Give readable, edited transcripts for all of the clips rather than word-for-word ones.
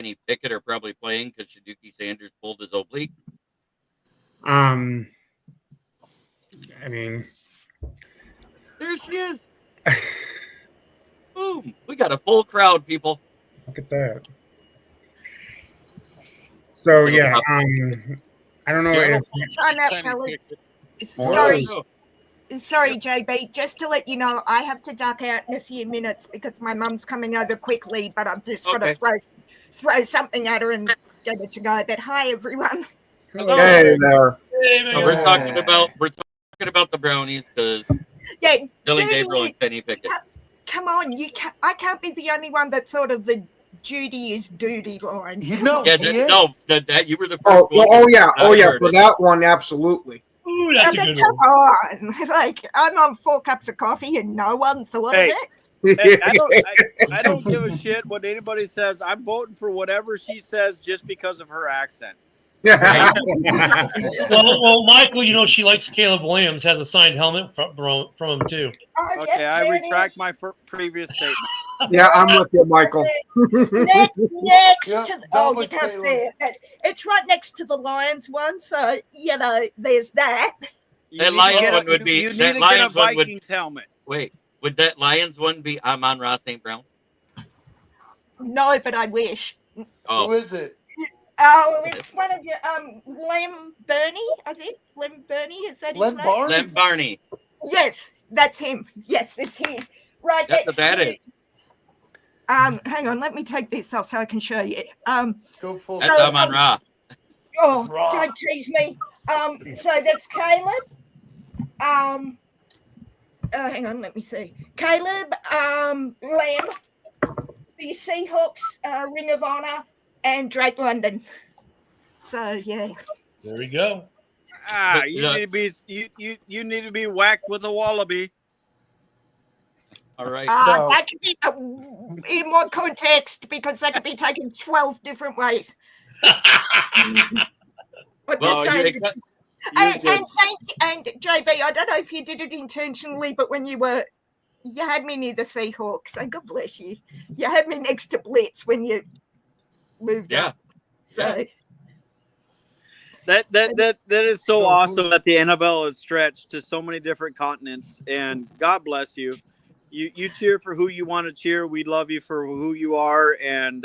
Kenny Pickett are probably playing because Shaduki Sanders pulled his oblique. I mean, there she is. Boom! We got a full crowd, people. Look at that. So yeah, I don't know if on that, fellas. Sorry, JB. Just to let you know, I have to duck out in a few minutes because my mum's coming over quickly. But I'm just going to throw something at her and get her to go. But hi, everyone. Hello. Hey there. We're talking about the brownies because Billy Gabriel and Kenny Pickett. Come on, I can't be the only one that thought of the Judy is duty line. You were the first one. Oh yeah, for that one, absolutely. Ooh, that's a good come one. On, like I'm on 4 cups of coffee and no one thought of it. I don't give a shit what anybody says. I'm voting for whatever she says just because of her accent. well, Michael, she likes Caleb Williams, has a signed helmet from him too. Okay, I retract my previous statement. Yeah, I'm with you, Michael. next to you can't say it. It's right next to the Lions one, so there's that. That Lions one would be you need to get a Vikings helmet. Wait, would that Lions one be Amon-Ra St. Brown? No, but I wish. Oh. Who is it? Oh, it's one of your Lem Burney, I think. Lem Burney, is that his name? Lem Barney. Yes, that's him. Yes, it's him. Right. That's what that is. Hang on, let me take this off so I can show you. Go full. That's Amon-Ra. Don't tease me. So that's Caleb. Hang on, let me see. Caleb, Lamb, the Seahawks, Ring of Honor, and Drake London. So yeah. There we go. You need to be whacked with a wallaby. All right. That could be in what context? Because that could be taken 12 different ways. But well, and JB, I don't know if you did it intentionally, but when you had me near the Seahawks, so God bless you. You had me next to Blitz when you moved up. So that is so awesome that the NFL is stretched to so many different continents, and God bless you. You cheer for who you want to cheer. We love you for who you are, and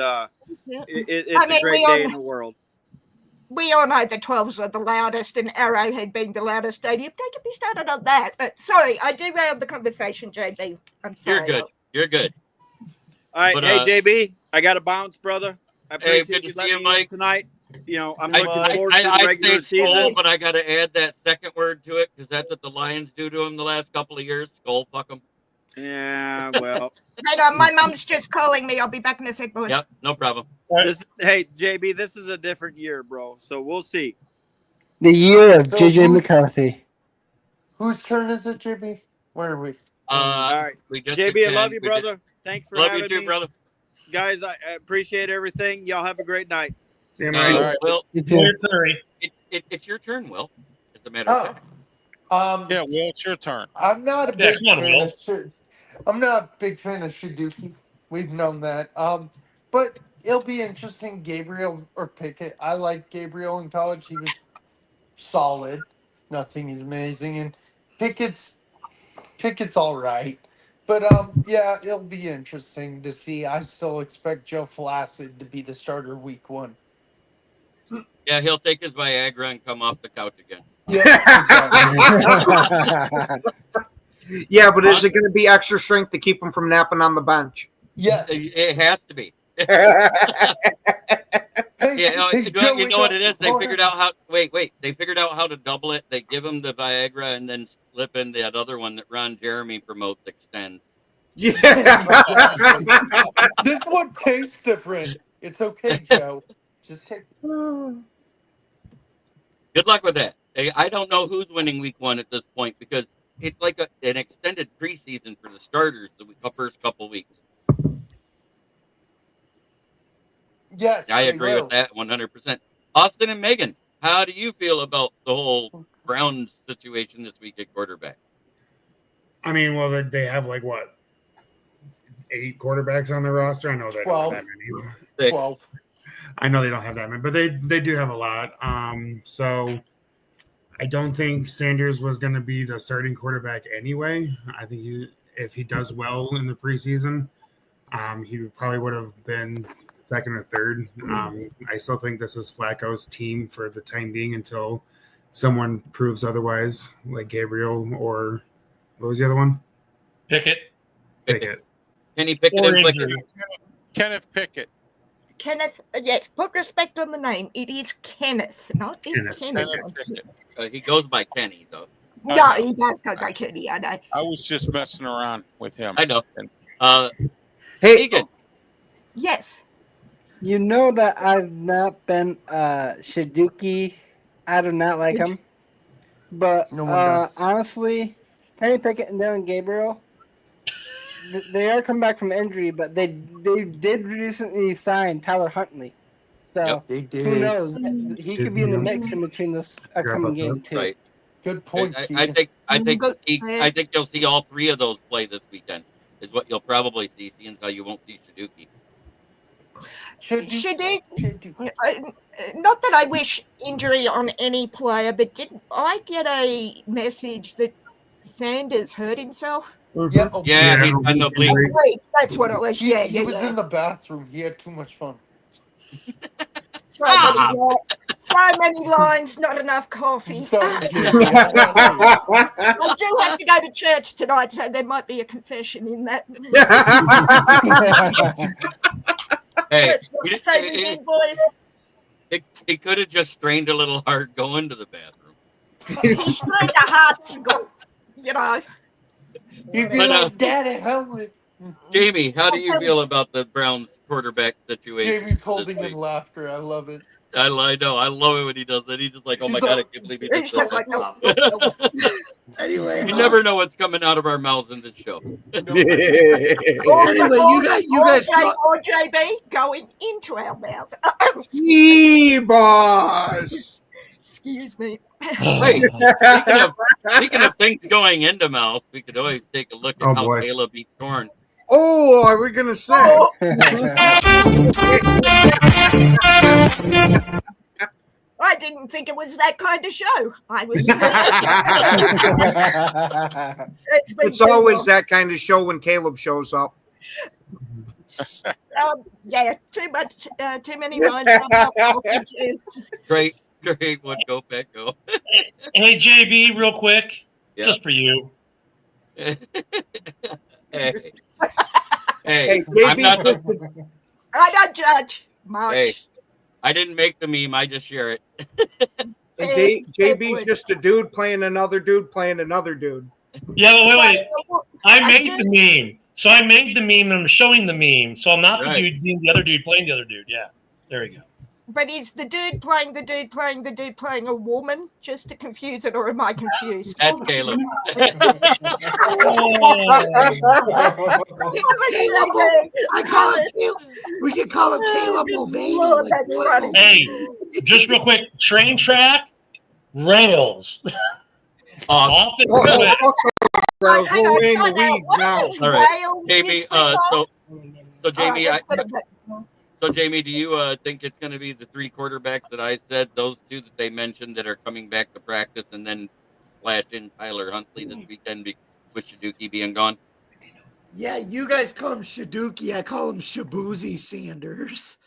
it's a great day in the world. We all know the 12s are the loudest, and Arrowhead being the loudest stadium. Don't get me started on that. But sorry, I derailed the conversation, JB. I'm sorry. You're good. All right, hey JB, I got to bounce, brother. I appreciate you letting me in tonight. I'm looking forward to the regular season. Skull, but I got to add that second word to it because that's what the Lions do to him the last couple of years. Skull, fuck them. Yeah, well. Hang on, my mom's just calling me. I'll be back in a sec, boys. Yep, no problem. Hey, JB, this is a different year, bro. So we'll see. The year of JJ McCarthy. Whose turn is it, JB? Where are we? All right. JB, I love you, brother. Thanks for having me. Love you too, brother. Guys, I appreciate everything. Y'all have a great night. See you, All right. Will, it's your turn, Will. As a matter of fact. Yeah, Will, it's your turn. I'm not a big fan. I'm not a big fan of Shaduki. We've known that. But it'll be interesting. Gabriel or Pickett. I like Gabriel in college. He was solid. Not saying he's amazing. And Pickett's all right. But yeah, it'll be interesting to see. I still expect Joe Flacid to be the starter week 1. Yeah, he'll take his Viagra and come off the couch again. Yeah, but is it going to be extra strength to keep him from napping on the bench? Yes. It has to be. You know what it is? They figured out how. Wait. They figured out how to double it. They give him the Viagra and then slip in that other one that Ron Jeremy promotes, Extend. Yeah. This one tastes different. It's okay, Joe. Just take. Good luck with that. I don't know who's winning week 1 at this point because it's like an extended preseason for the starters the first couple weeks. Yes, I agree with that 100%. Austin and Megan, how do you feel about the whole Browns situation this week at quarterback? I mean, well, they have 8 quarterbacks on the roster. I know that. 12. That many. 12. I know they don't have that many, but they do have a lot. So I don't think Sanders was going to be the starting quarterback anyway. I think if he does well in the preseason, he probably would have been second or third. I still think this is Flacco's team for the time being until someone proves otherwise, like Gabriel or what was the other one? Pickett. Kenny Pickett Or and injury. Kenneth Pickett. Kenneth, yes, put respect on the name. It is Kenneth, not this Kenneth. He goes by Kenny, though. No, he does go by Kenny, I know. I was just messing around with him. I know. Hey, Egan. Yes. You know that I've not been Shiduki. I do not like him. But No one does. honestly, Kenny Pickett and Dylan Gabriel, they are coming back from injury, but they did recently sign Tyler Huntley. So They did. who knows? He could be in the mix in between this upcoming game too. Right. Good point. I think you'll see all three of those play this weekend. Is what you'll probably see, seeing how you won't see Shiduki. Not that I wish injury on any player, but did I get a message that Sanders hurt himself? Yeah, He's got no bleep. That's what it was. He was in the bathroom. He had too much fun. So many lines, not enough coffee. I do have to go to church tonight, so there might be a confession in that. Hey, boys. He could have just strained a little hard going to the bathroom. He strained a heart to go, you know. He'd be like, Daddy, help me. Jamie, how do you feel about the Browns quarterback situation? Jamie's holding in laughter. I love it. I know. I love it when he does that. He's just like, oh my God, I can't believe he does that. Anyway, you never know what's coming out of our mouths in this show. Anyway, you guys or JB going into our mouth. boss. Excuse me. Hey, speaking of things going into mouth, we could always take a look at how Caleb eats corn. Oh, are we gonna say? I didn't think it was that kind of show. I was. It's always that kind of show when Caleb shows up. Too many lines. Great one, go Pack, go. Hey, JB, real quick, just for you. Hey, JB, I don't judge much. Hey, I didn't make the meme. I just share it. JB's just a dude playing another dude playing another dude. Yeah, wait. I made the meme. So I made the meme and I'm showing the meme. So I'm not the dude being the other dude playing the other dude. Yeah, there we go. But is the dude playing the dude playing the dude playing a woman just to confuse it, or am I confused? That's Caleb. I call him Caleb. We can call him Caleb Mulvaney. Oh, that's funny. Hey, just real quick, train track, rails. Off and quit. We're in the weeds now. All right, Jamie. So Jamie, So, Jamie, do you think it's going to be the three quarterbacks that I said, those two that they mentioned that are coming back to practice, and then flash in Tyler Huntley this weekend with Shiduki being gone? Yeah, you guys call him Shiduki. I call him Shabuzi Sanders.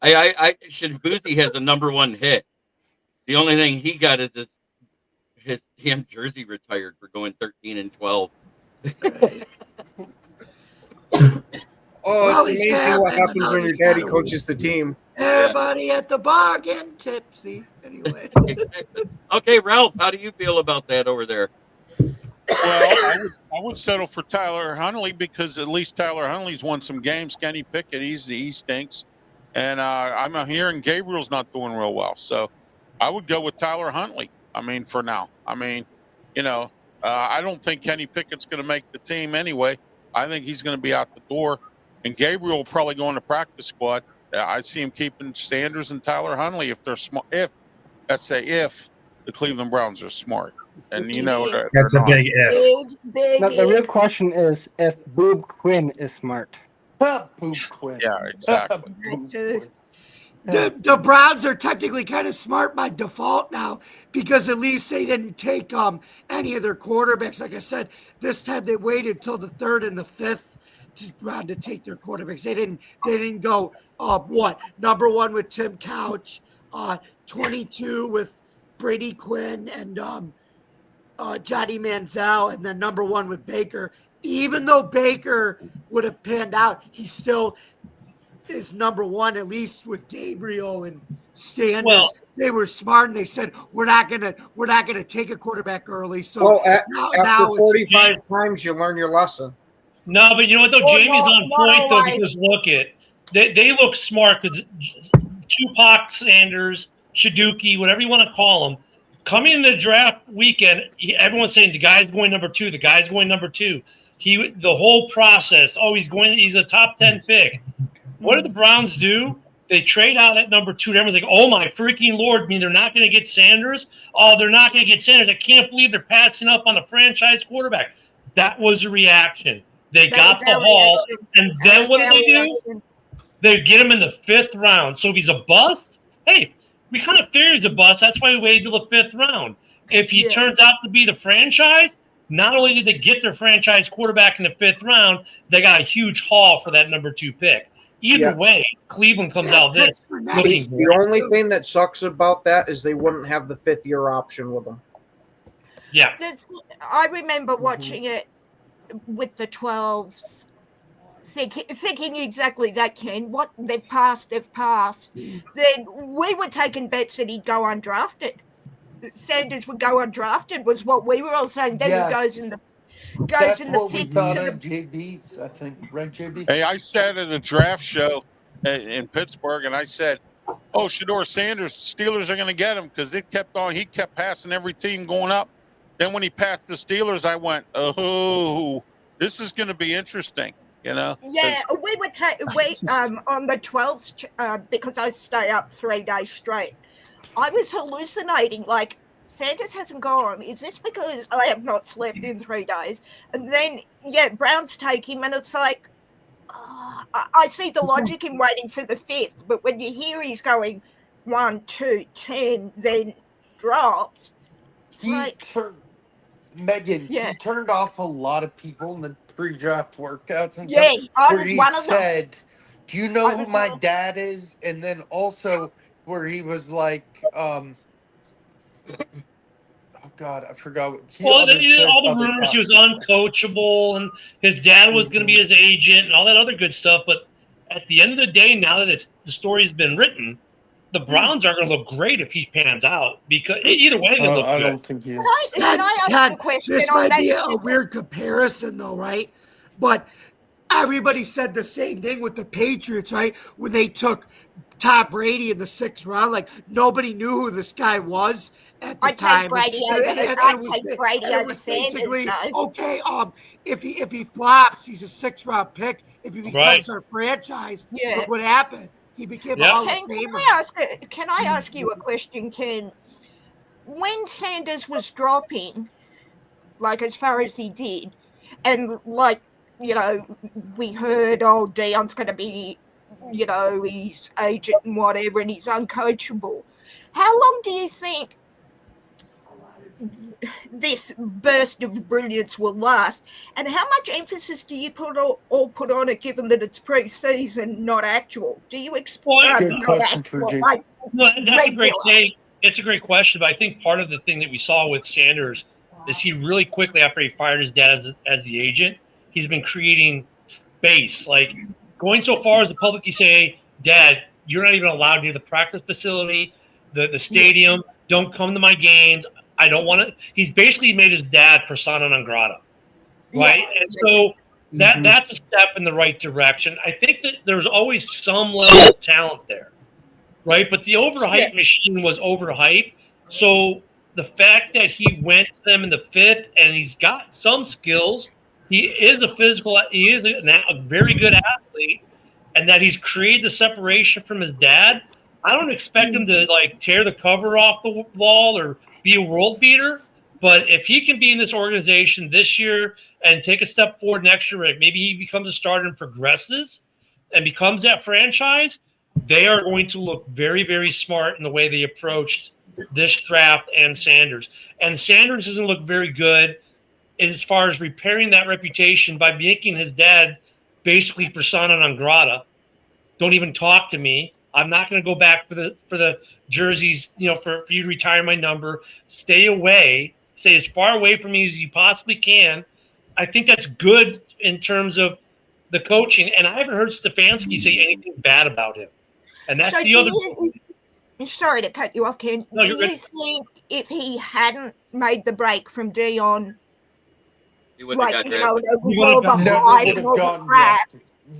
Shabuzi has the #1 hit. The only thing he got is his damn jersey retired for going 13-12. Right. Oh, it's amazing what happens when your daddy coaches the team. Everybody at the bar getting tipsy. Anyway. Okay, Ralph, how do you feel about that over there? Well, I would settle for Tyler Huntley because at least Tyler Huntley's won some games. Kenny Pickett, he stinks. And I'm hearing Gabriel's not doing real well. So I would go with Tyler Huntley, for now. I don't think Kenny Pickett's going to make the team anyway. I think he's going to be out the door. And Gabriel will probably go in the practice squad. I see him keeping Sanders and Tyler Huntley if they're smart. If the Cleveland Browns are smart, and that's a big if. Big the real question is if Boob Quinn is smart. Boob Quinn. Yeah, exactly. the Browns are technically kind of smart by default now because at least they didn't take any of their quarterbacks. Like I said, this time they waited till the 3rd and the 5th round to take their quarterbacks. They didn't go number 1 with Tim Couch, 22 with Brady Quinn and Johnny Manziel, and then number 1 with Baker. Even though Baker would have panned out, he still is number 1, at least with Gabriel and Sanders. Well, they were smart and they said we're not gonna take a quarterback early. So after 45 times you learn your lesson. No, but you know what though, Jamie's on point though, because look they look smart because Tupac, Sanders, Shaduki, whatever you want to call them, coming into the draft weekend, everyone's saying the guy's going number 2, the guy's going number 2. The whole process. He's a top 10 pick. What did the Browns do? They trade out at number 2. Everyone's like, oh my freaking Lord, I mean, they're not going to get Sanders? Oh, they're not going to get Sanders. I can't believe they're passing up on a franchise quarterback. That was the reaction. They got the haul, and then what do? They get him in the 5th round. So if he's a bust, hey, we kind of fear he's a bust. That's why we waited till the 5th round. If he turns out to be the franchise, not only did they get their franchise quarterback in the 5th round, they got a huge haul for that number 2 pick. Either way, Cleveland comes out this. The only thing that sucks about that is they wouldn't have the 5th-year option with them. Yeah. I remember watching it with the 12s, thinking exactly that, Ken. What they've passed. Then we were taking bets that he'd go undrafted. Sanders would go undrafted was what we were all saying. Then he goes in the That's in the what we 5th. thought on JB's, I think. Right, JB? Hey, I sat at a draft show in Pittsburgh, and I said, oh, Shedeur Sanders, Steelers are going to get him because he kept passing every team going up. Then when he passed the Steelers, I went, oh, this is going to be interesting, you know? Yeah, we were on the 12th because I stay up 3 days straight. I was hallucinating, like, Sanders hasn't gone. Is this because I have not slept in 3 days? And then, Browns take him, and it's like, I see the logic in waiting for the 5th, but when you hear he's going 1, 2, 10, then drops, Megan, he turned off a lot of people in the pre-draft workouts and stuff. Yeah, I was one of them. Said, do you know who my dad is? And then also where he was like, oh God, I forgot. All the rumors he was uncoachable and his dad was going to be his agent and all that other good stuff. But at the end of the day, now that the story's been written, the Browns are going to look great if he pans out because either way they look good. I don't think he is. Can I ask a question? This might be a weird comparison, though, right? But everybody said the same thing with the Patriots, right? When they took Tom Brady in the 6th round, like nobody knew who this guy was at the time. I'd take Brady over Sanders. Okay, if he flops, he's a 6th round pick. If he becomes our franchise, look what happened. He became a Hall of Famer. Can I ask you a question, Ken? When Sanders was dropping, like as far as he did, and like, you know, we heard, Deion's going to be, you know, he's agent and whatever, and he's uncoachable. How long do you think this burst of brilliance will last, and how much emphasis do you put on it, given that it's pre-season, not actual? Do you expect? Good question for Jake. It's a great question, but I think part of the thing that we saw with Sanders is he really quickly, after he fired his dad as the agent, he's been creating space, like going so far as to publicly say, Dad, you're not even allowed near the practice facility, the stadium. Don't come to my games. I don't want to. He's basically made his dad persona non grata, right? Yeah. And so that's a step in the right direction. I think that there's always some level of talent there, right? But the overhype machine was overhyped. So the fact that he went to them in the 5th and he's got some skills, he is a very good athlete, and that he's created the separation from his dad. I don't expect him to like tear the cover off the wall or be a world beater, but if he can be in this organization this year and take a step forward next year, maybe he becomes a starter and progresses and becomes that franchise, they are going to look very, very smart in the way they approached this draft and Sanders. And Sanders doesn't look very good as far as repairing that reputation by making his dad basically persona non grata. Don't even talk to me. I'm not going to go back for the jerseys, for you to retire my number. Stay away. Stay as far away from me as you possibly can. I think that's good in terms of the coaching. And I haven't heard Stefanski say anything bad about him. And that's the other. Sorry to cut you off, Ken. No, do you think if he hadn't made the break from Dion, he would have got drafted.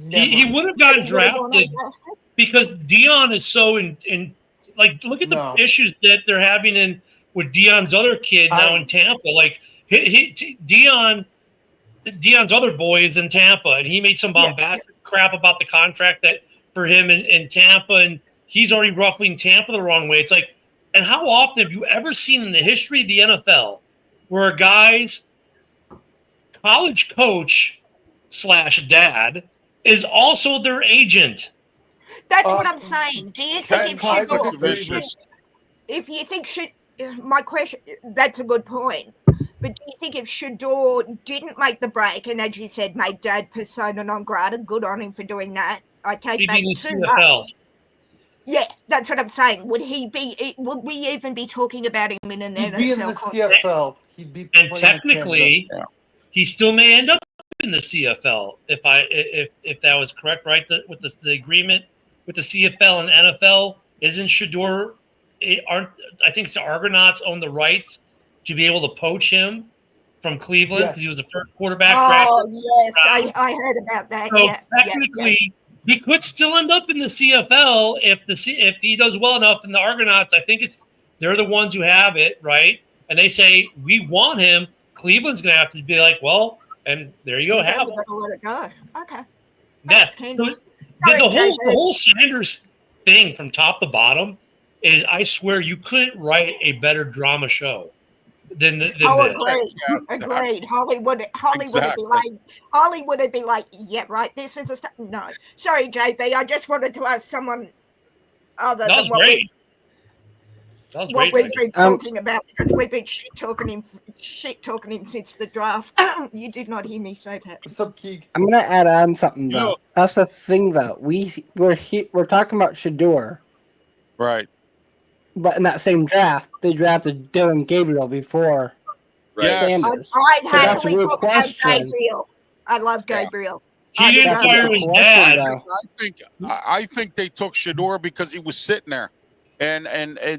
He would have gotten drafted because Dion is so in like, look at the issues that they're having with Dion's other kid now in Tampa. Like Dion's other boy is in Tampa, and he made some bombastic crap about the contract that for him in Tampa, and he's already ruffling Tampa the wrong way. It's like, and how often have you ever seen in the history of the NFL where a guy's college coach / dad is also their agent? That's what I'm saying. Do you think my question, that's a good point. But do you think if Shador didn't make the break and, as you said, made dad persona non grata, good on him for doing that? I take back too much. Yeah, that's what I'm saying. Would we even be talking about him in an NFL? He'd be in the CFL. He'd be and technically, he still may end up in the CFL if that was correct, right? With the agreement with the CFL and NFL, isn't Shador? I think the Argonauts own the rights to be able to poach him from Cleveland because he was the first quarterback. Oh yes, I heard about that. So technically, he could still end up in the CFL if he does well enough in the Argonauts. I think they're the ones who have it, right? And they say we want him. Cleveland's going to have to be like, well, and there you go, have it. Let it go. Okay. Yeah. The whole Sanders thing from top to bottom is, I swear, you couldn't write a better drama show than this. Agreed. Hollywood would be like, yeah, right. This is no. Sorry, JB. I just wanted to ask someone other than what we've been talking about, because we've been shit talking him since the draft. You did not hear me say that. What's up, Keeg? I'm gonna add on something though. That's the thing though. We're talking about Shador, right? But in that same draft, they drafted Dylan Gabriel before Sanders. I'd happily talk about Gabriel. I love Gabriel. He didn't fire his dad. I think they took Shador because he was sitting there. And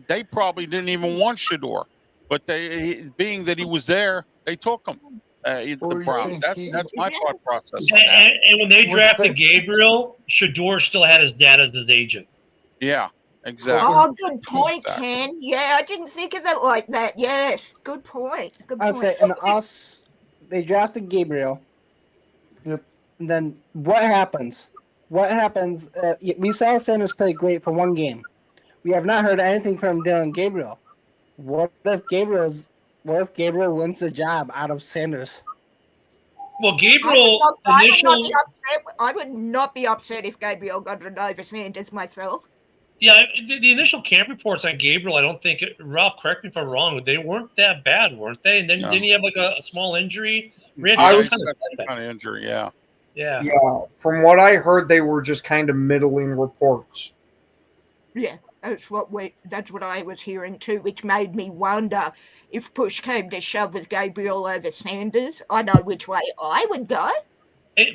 they probably didn't even want Shador, but being that he was there, they took him. The Browns. That's my thought process. And when they drafted Gabriel, Shador still had his dad as his agent. Yeah, exactly. Oh, good point, Ken. Yeah, I didn't think of it like that. Yes, good point. I'll say, they drafted Gabriel. Yep. And then what happens? We saw Sanders play great for one game. We have not heard anything from Dylan Gabriel. What if Gabriel wins the job out of Sanders? Well, Gabriel I would not be upset if Gabriel got it over Sanders myself. Yeah, the initial camp reports on Gabriel, I don't think Ralph, correct me if I'm wrong, they weren't that bad, weren't they? And then didn't he have like a small injury? Some kind of injury, yeah. Yeah. Yeah. From what I heard, they were just kind of middling reports. Yeah. That's what I was hearing too, which made me wonder if push came to shove with Gabriel over Sanders. I know which way I would go.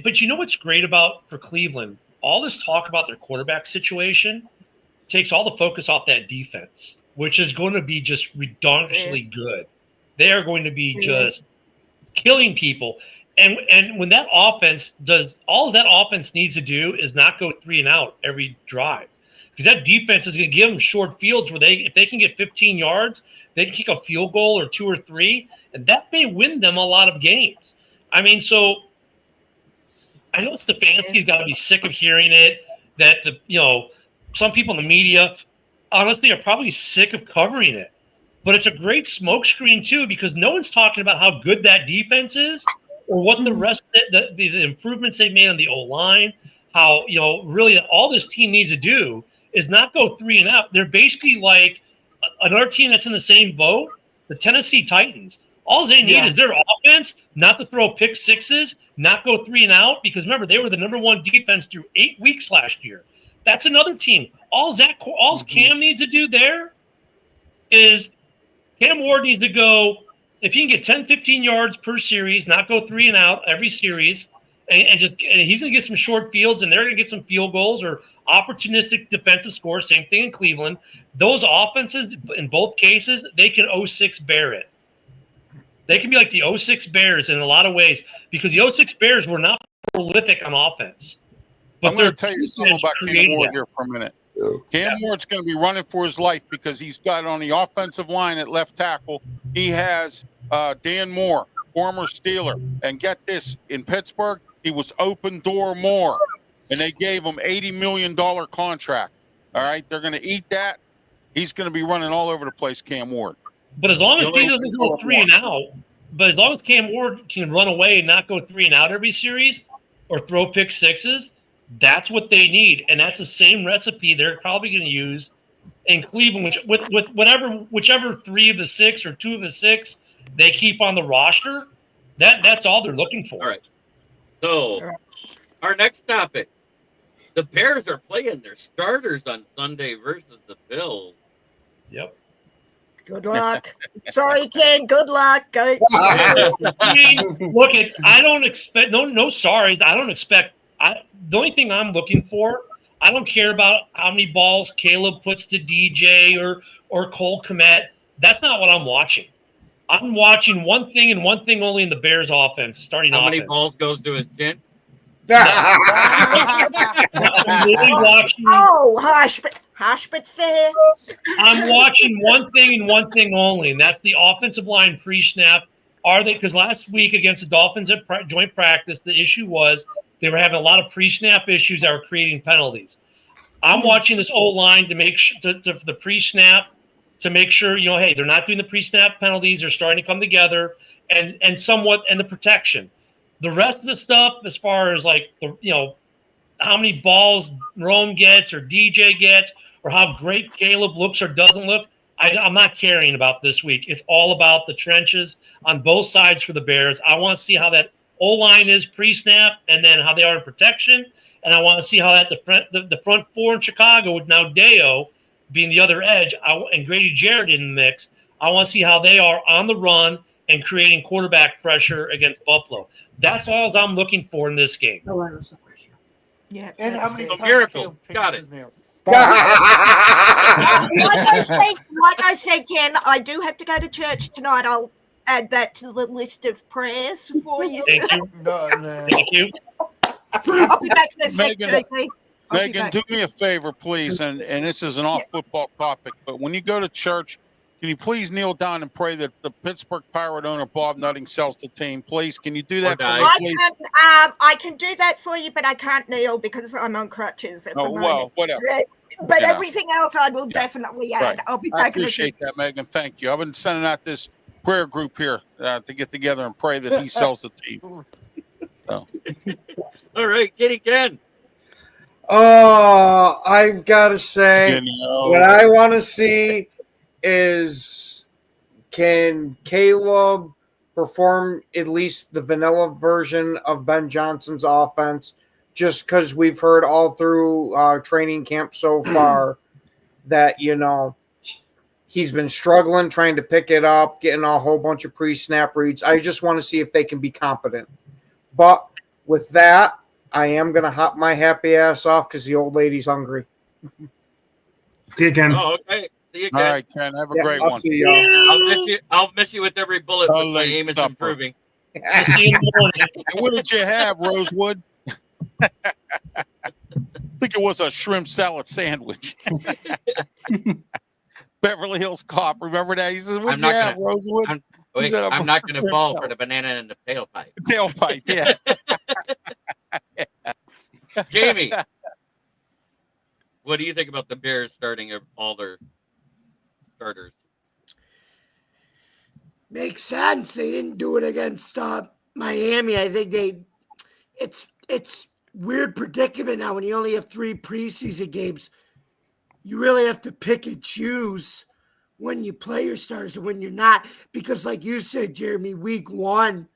But you know what's great for Cleveland? All this talk about their quarterback situation takes all the focus off that defense, which is going to be just redonkulously good. They are going to be just killing people. And when that offense does, all that offense needs to do is not go 3 and out every drive. Because that defense is going to give them short fields where if they can get 15 yards, they can kick a field goal or 2 or 3, and that may win them a lot of games. I mean, so I know Stefanski's got to be sick of hearing it, that some people in the media, honestly, are probably sick of covering it. But it's a great smokescreen too, because no one's talking about how good that defense is or what the rest of the improvements they've made on the O-line, how really all this team needs to do is not go 3 and out. They're basically like another team that's in the same boat, the Tennessee Titans. All they need is their offense not to throw pick sixes, not go 3 and out, because remember, they were the number 1 defense through 8 weeks last year. That's another team. All Cam needs to do there is Cam Ward needs to go, if he can get 10, 15 yards per series, not go 3 and out every series, and he's going to get some short fields, and they're going to get some field goals or opportunistic defensive scores. Same thing in Cleveland. Those offenses, in both cases, they can 0-6 bear it. They can be like the 0-6 Bears in a lot of ways, because the 0-6 Bears were not prolific on offense. But I'm going to tell you something about Cam Ward here for a minute. Cam Ward's going to be running for his life because he's got on the offensive line at left tackle. He has Dan Moore, former Steeler. And get this, in Pittsburgh, he was open door Moore. And they gave him $80 million contract. All right, they're going to eat that. He's going to be running all over the place, Cam Ward. But as long as he doesn't go 3 and out, but as long as Cam Ward can run away and not go 3 and out every series or throw pick sixes, that's what they need. And that's the same recipe they're probably going to use in Cleveland, with whichever 3 of the 6 or 2 of the 6 they keep on the roster. That's all they're looking for. All right. So our next topic. The Bears are playing their starters on Sunday versus the Bills. Yep. Good luck. Sorry, Ken. Good luck. Go. I mean, look, I don't expect no sorry. I don't expect. The only thing I'm looking for, I don't care about how many balls Caleb puts to DJ or Cole Kmet. That's not what I'm watching. I'm watching one thing and one thing only in the Bears offense. How many balls goes to his chin? I'm really watching. Hush, but fair. I'm watching one thing and one thing only, and that's the offensive line pre-snap. Are they? Because last week against the Dolphins at joint practice, the issue was they were having a lot of pre-snap issues that were creating penalties. I'm watching this O-line to make sure for the pre-snap to make sure, hey, they're not doing the pre-snap penalties. They're starting to come together and the protection. The rest of the stuff, as far as like how many balls Rome gets or DJ gets, or how great Caleb looks or doesn't look, I'm not caring about this week. It's all about the trenches on both sides for the Bears. I want to see how that O-line is pre-snap, and then how they are in protection, and I want to see how that the front 4 in Chicago with now Deo being the other edge and Grady Jarrett in the mix. I want to see how they are on the run and creating quarterback pressure against Buffalo. That's all I'm looking for in this game. Yeah, and how many miracle? Got it. like I said, Ken, I do have to go to church tonight. I'll add that to the list of prayers for you. Thank you. Thank you. I'll be back in a second. Megan, do me a favor, please, and this is an off-football topic, but when you go to church, can you please kneel down and pray that the Pittsburgh Pirate owner, Bob Nutting, sells the team? Please, can you do that for me, please? I can do that for you, but I can't kneel because I'm on crutches at the moment. Well, whatever. But everything else I will definitely add. Right. I'll be back. I appreciate that, Megan. Thank you. I've been sending out this prayer group here to get together and pray that he sells the team. So. All right, Kitty Ken. I've got to say, what I want to see is, can Caleb perform at least the vanilla version of Ben Johnson's offense? Just because we've heard all through training camp so far that, he's been struggling trying to pick it up, getting a whole bunch of pre-snap reads. I just want to see if they can be competent. But with that, I am going to hop my happy ass off because the old lady's hungry. See you, Ken. Oh, okay. See you, Ken. All right, Ken. Have a great one. See y'all. I'll miss you with every bullet, but my aim is improving. What did you have, Rosewood? I think it was a shrimp salad sandwich. Beverly Hills Cop. Remember that? He says, "What'd you have, Rosewood?" I'm not going to fall for the banana in the tailpipe. Tailpipe, yeah. Jamie, what do you think about the Bears starting all their starters? Makes sense. They didn't do it against Miami. I think it's weird predicament now when you only have 3 preseason games. you really have to pick and choose when you play your stars and when you're not. Because like you said, Jeremy, week 1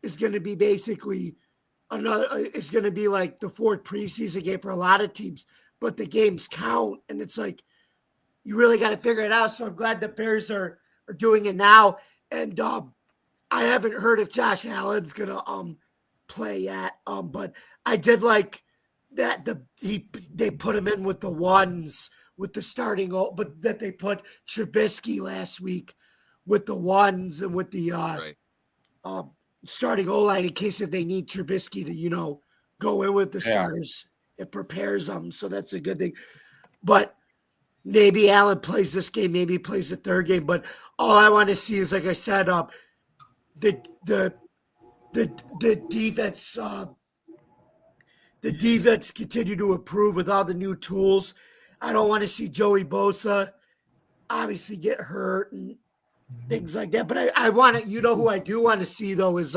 is going to be basically it's going to be like the 4th preseason game for a lot of teams, but the games count. And it's like, you really got to figure it out. So I'm glad the Bears are doing it now. And I haven't heard if Josh Allen's going to play yet. But I did like that they put him in with the ones with the starting, but that they put Trubisky last week with the ones and with the starting O-line in case if they need Trubisky to, go in with the starters. It prepares them. So that's a good thing. But maybe Allen plays this game, maybe he plays the 3rd game. But all I want to see is, like I said, the defense the defense continue to improve with all the new tools. I don't want to see Joey Bosa obviously get hurt and things like that. But I want to, who I do want to see though is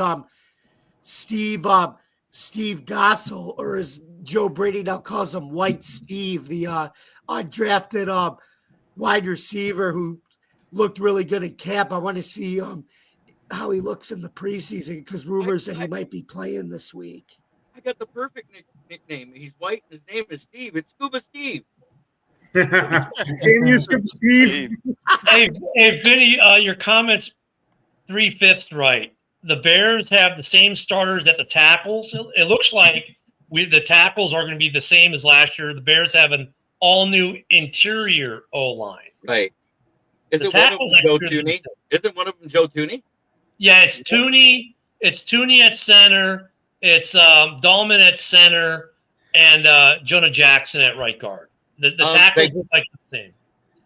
Steve Gossel, or as Joe Brady now calls him, White Steve, the undrafted wide receiver who looked really good in camp. I want to see how he looks in the preseason because rumors that he might be playing this week. I got the perfect nickname. He's white and his name is Steve. It's Scuba Steve. Damn you, Scuba Steve. Hey, Vinny, your comments 3/5 right. The Bears have the same starters at the tackles. It looks like the tackles are going to be the same as last year. The Bears have an all-new interior O-line. Right. Isn't one of them Joe Tooney? Isn't one of them Joe Tooney? Yeah, it's Tooney. It's Tooney at center. It's Dahlman at center, and Jonah Jackson at right guard. The tackles look like the same.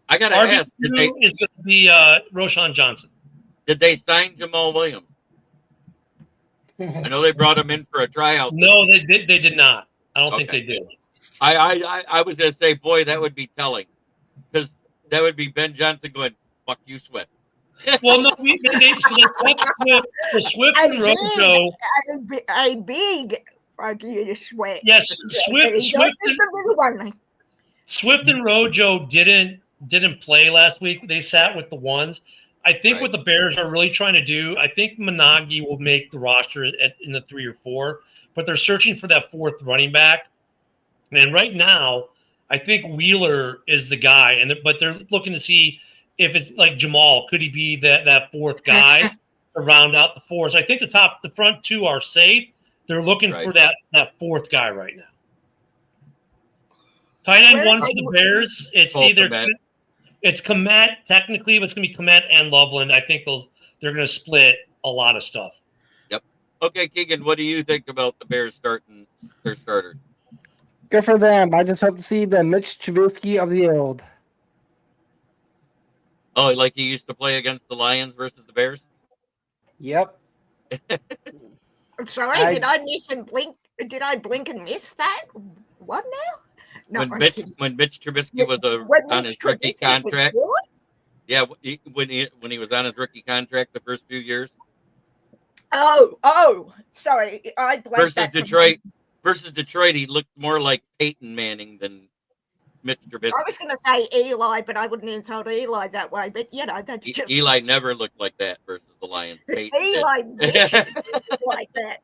I got to ask. Is going to be Roshan Johnson. Did they sign Jamal Williams? I know they brought him in for a tryout. No, they did not. I don't think they did. I was going to say, boy, that would be telling. Because that would be Ben Johnson going, fuck you, Swift. Well, no, Swift and Rojo. I big fuck you, Swift. Yes, Swift and Rojo didn't play last week. They sat with the ones. I think what the Bears are really trying to do, I think Managi will make the roster in the 3 or 4, but they're searching for that 4th running back. And right now, I think Wheeler is the guy, but they're looking to see if it's like Jamal, could he be that 4th guy to round out the 4? So I think the front 2 are safe. They're looking for that 4th guy right now. Tight end 1 for the Bears. It's it's Komet technically, but it's going to be Komet and Loveland. I think they're going to split a lot of stuff. Yep. Okay, Keegan, what do you think about the Bears starting their starter? Good for them. I just hope to see the Mitch Trubisky of the old. Oh, like he used to play against the Lions versus the Bears? Yep. I'm sorry, did I miss and blink? Did I blink and miss that? What now? No, when Mitch Trubisky was on his rookie contract. Yeah, when he was on his rookie contract the first few years. Oh, sorry. I blanked versus Detroit, he looked more like Peyton Manning than Mitch Trubisky. I was going to say Eli, but I wouldn't insult Eli that way. But that's just Eli never looked like that versus the Lions. Eli like that.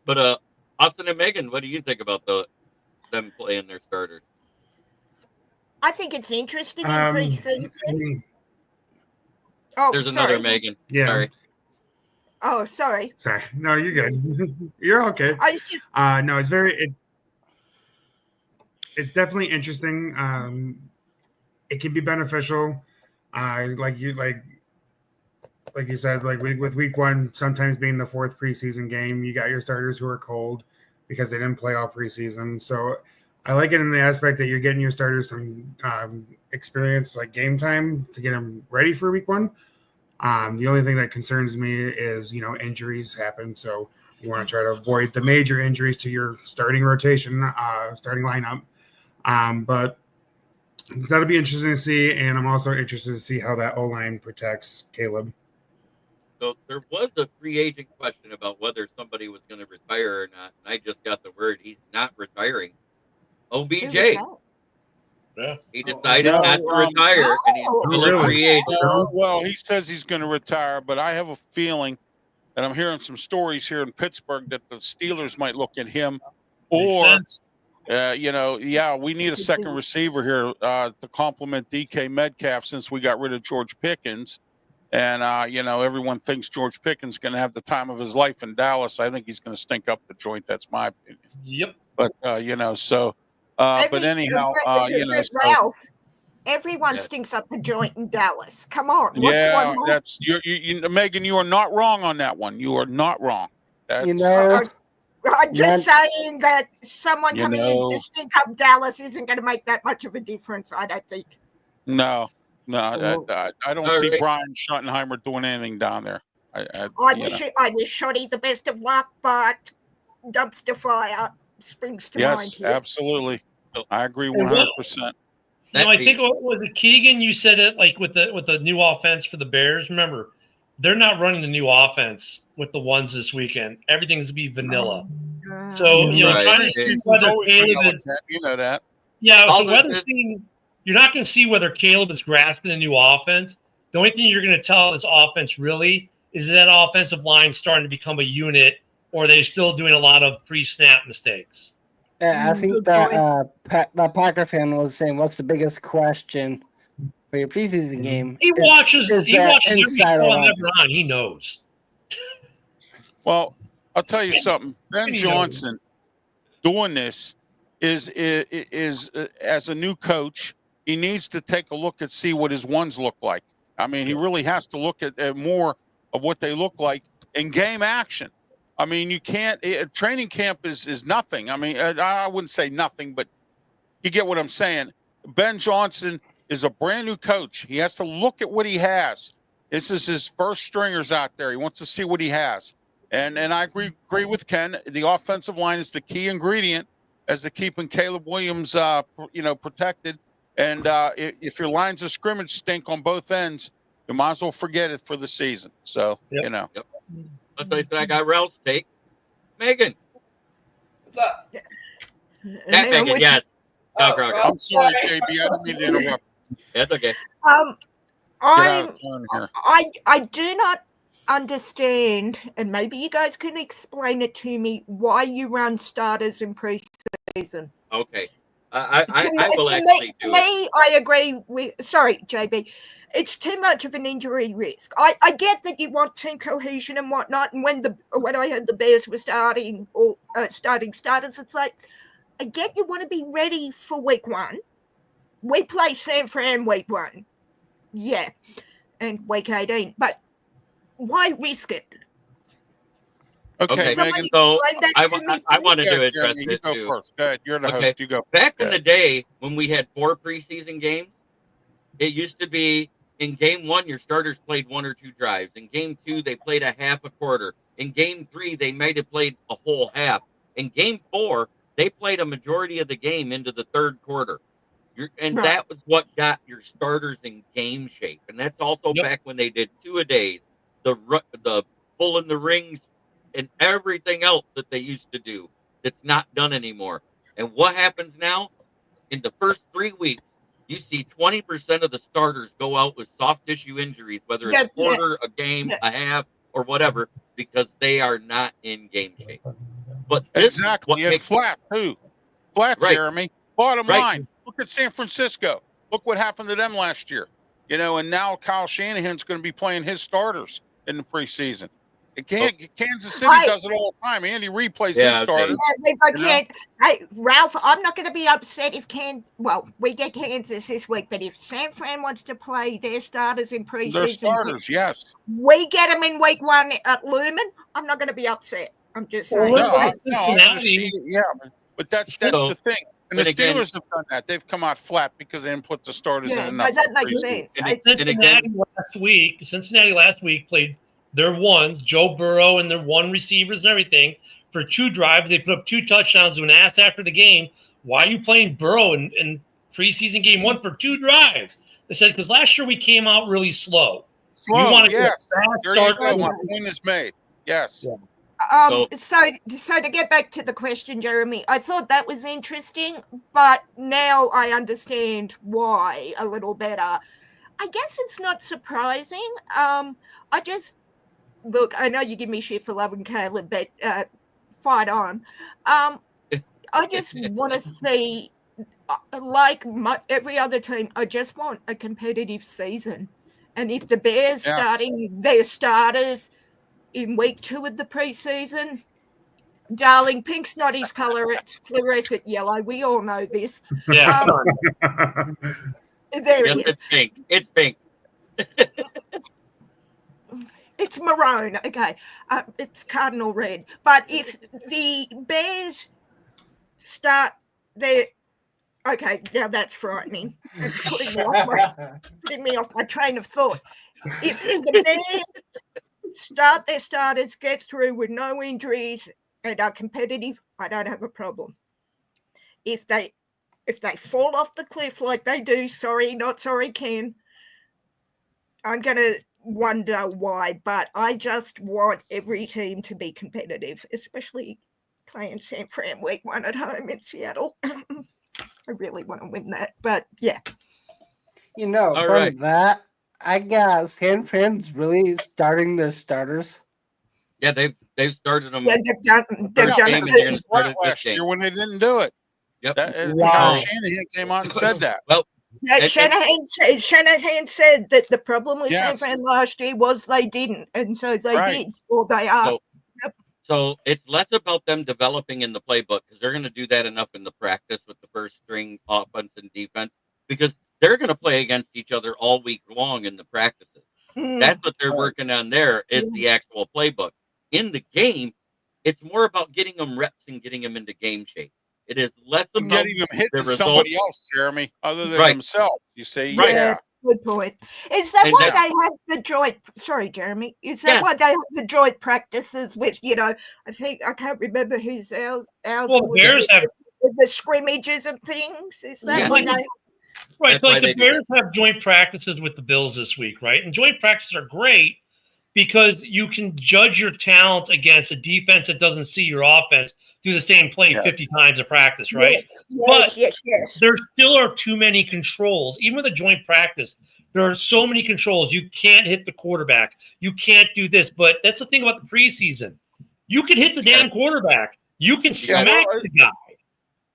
But Austin and Megan, what do you think about them playing their starters? I think it's interesting in preseason. There's another Megan. Yeah. Sorry. Oh, sorry. Sorry. No, you're good. You're okay. I was just... No, it's definitely interesting. It can be beneficial. Like you said, like with week 1, sometimes being the 4th preseason game, you got your starters who are cold because they didn't play all preseason. So I like it in the aspect that you're getting your starters some experience, like game time, to get them ready for week 1. The only thing that concerns me is, injuries happen. So you want to try to avoid the major injuries to your starting rotation, starting lineup. But that'll be interesting to see. And I'm also interested to see how that O-line protects Caleb. So there was a free agent question about whether somebody was going to retire or not. And I just got the word he's not retiring. OBJ. Yeah. He decided not to retire, and he's still a free agent. Well, he says he's going to retire, but I have a feeling, and I'm hearing some stories here in Pittsburgh, that the Steelers might look at him, or we need a second receiver here to complement DK Metcalf since we got rid of George Pickens. And, everyone thinks George Pickens is going to have the time of his life in Dallas. I think he's going to stink up the joint. That's my opinion. Yep. But, but anyhow, Ralph, everyone stinks up the joint in Dallas. Come on. That's Megan, you are not wrong on that one. You are not wrong. I'm just saying that someone coming in to stink up Dallas isn't going to make that much of a difference, I don't think. No, I don't see Brian Schottenheimer doing anything down there. I wish Shotty the best of luck, but dumpster fire springs to mind. Yes, absolutely. I agree 100%. I think was it Keegan? You said it like with the new offense for the Bears. Remember, they're not running the new offense with the ones this weekend. Everything's gonna be vanilla. So trying to see whether Caleb is. You know that. Yeah. So you're not going to see whether Caleb is grasping the new offense. The only thing you're going to tell this offense really is that offensive line starting to become a unit, or are they still doing a lot of pre-snap mistakes? Yeah, I think that Packer fan was saying, "What's the biggest question for your preseason game?" He watches every show I'm ever on. He knows. Well, I'll tell you something. Ben Johnson doing this is as a new coach. He needs to take a look and see what his ones look like. I mean, he really has to look at more of what they look like in game action. I mean, you can't. Training camp is nothing. I mean, I wouldn't say nothing, but you get what I'm saying. Ben Johnson is a brand new coach. He has to look at what he has. This is his first stringers out there. He wants to see what he has. And I agree with Ken. The offensive line is the key ingredient as to keeping Caleb Williams, protected. And if your lines of scrimmage stink on both ends, you might as well forget it for the season. So, Yep. Let's say I got Ralph's take. Megan. What's up? Megan, yes. I'm sorry, JB. I didn't mean to interrupt. That's okay. I do not understand, and maybe you guys can explain it to me, why you run starters in preseason. Okay. I will actually do it. I agree with. Sorry, JB. It's too much of an injury risk. I get that you want team cohesion and whatnot. And when I heard the Bears were starting starters, it's like, I get you want to be ready for week 1. We play San Fran week 1, and week 18. But why risk it? Okay, Megan. So I wanted to address you it go too. first. Go ahead. You're the host. You go. Back in the day when we had 4 preseason games, it used to be in game 1 your starters played 1 or 2 drives. In game 2 they played a half a quarter. In game 3 they might have played a whole half. In game 4 they played a majority of the game into the third quarter. That was what got your starters in game shape. And that's also back when they did 2-a-days, the pull in the rings, and everything else that they used to do that's not done anymore. And what happens now? In the first 3 weeks, you see 20% of the starters go out with soft tissue injuries, whether it's a quarter, a game, a half, or whatever, because they are not in game shape. But exactly, and flat too. Flat, right. Jeremy. Bottom line, look at San Francisco. Look what happened to them last year. And now Kyle Shanahan's going to be playing his starters in the preseason. Kansas City does it all the time. Andy Reid plays his starters. Hey, Ralph, I'm not going to be upset if we get Kansas this week, but if San Fran wants to play their starters in preseason, their starters, yes, we get them in week 1 at Lumen, I'm not going to be upset. I'm just saying. But that's the thing. And the Steelers have done that. They've come out flat because they didn't put the starters in enough. That makes sense. Cincinnati last week played their ones, Joe Burrow and their 1 receivers and everything, for 2 drives. They put up 2 touchdowns. When asked after the game, why are you playing Burrow in preseason game 1 for 2 drives? They said, because last year we came out really slow. Yes. There you go. My point is made. Yes. So to get back to the question, Jeremy, I thought that was interesting, but now I understand why a little better. I guess it's not surprising. I just look. I know you give me shit for loving Caleb, but fight on. I just want to see, like every other team, I just want a competitive season. And if the Bears starting their starters in week 2 of the preseason, darling, pink's not his color; it's fluorescent yellow. We all know this. Yeah, there yes, it is. It's pink. It's pink. It's maroon. Okay, it's cardinal red. But if the Bears start their okay, now that's frightening. It's putting me off my train of thought. If the Bears start their starters, get through with no injuries, and are competitive, I don't have a problem. If they fall off the cliff like they do, sorry, not sorry, Ken, I'm going to wonder why. But I just want every team to be competitive, especially playing San Fran week 1 at home in Seattle. I really want to win that, but yeah. That, I guess San Fran's really starting their starters. Yeah, they've started them. Yeah, they've done last year when they didn't do it. Yep. Shanahan came out and said that. Well, Shanahan said that the problem with San Fran last year was they didn't, and so they did, or they are. So it's less about them developing in the playbook because they're going to do that enough in the practice with the first string offense and defense because they're going to play against each other all week long in the practices. That's what they're working on there is the actual playbook. In the game, it's more about getting them reps and getting them into game shape. It is less about getting them hitting somebody else, Jeremy, other than themselves. You see, good point. Is that why they have the joint? Sorry, Jeremy. Is that why they have the joint practices with? I think I can't remember who's ours. Well, the Bears have the scrimmages and things. Is that why they? Right, like the Bears have joint practices with the Bills this week, right? And joint practices are great because you can judge your talent against a defense that doesn't see your offense do the same play 50 times a practice, right? But there still are too many controls. Even with a joint practice, there are so many controls. You can't hit the quarterback. You can't do this. But that's the thing about the preseason. You can hit the damn quarterback. You can smack the guy.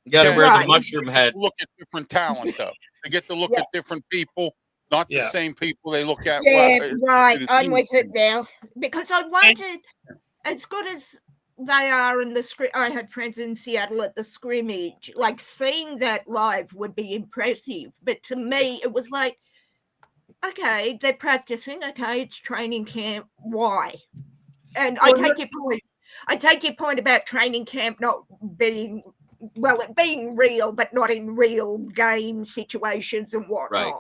You got to wear the mushroom head. Look at different talent, though. They get to look at different people, not the same people they look at. Yeah, right. I'm with it now. Because I wanted, as good as they are in the scrimmage, I had friends in Seattle at the scrimmage. Like, seeing that live would be impressive. But to me, it was like, okay, they're practicing. Okay, it's training camp. Why? And I take your point. I take your point about training camp not being, well, it being real, but not in real game situations and whatnot. Right.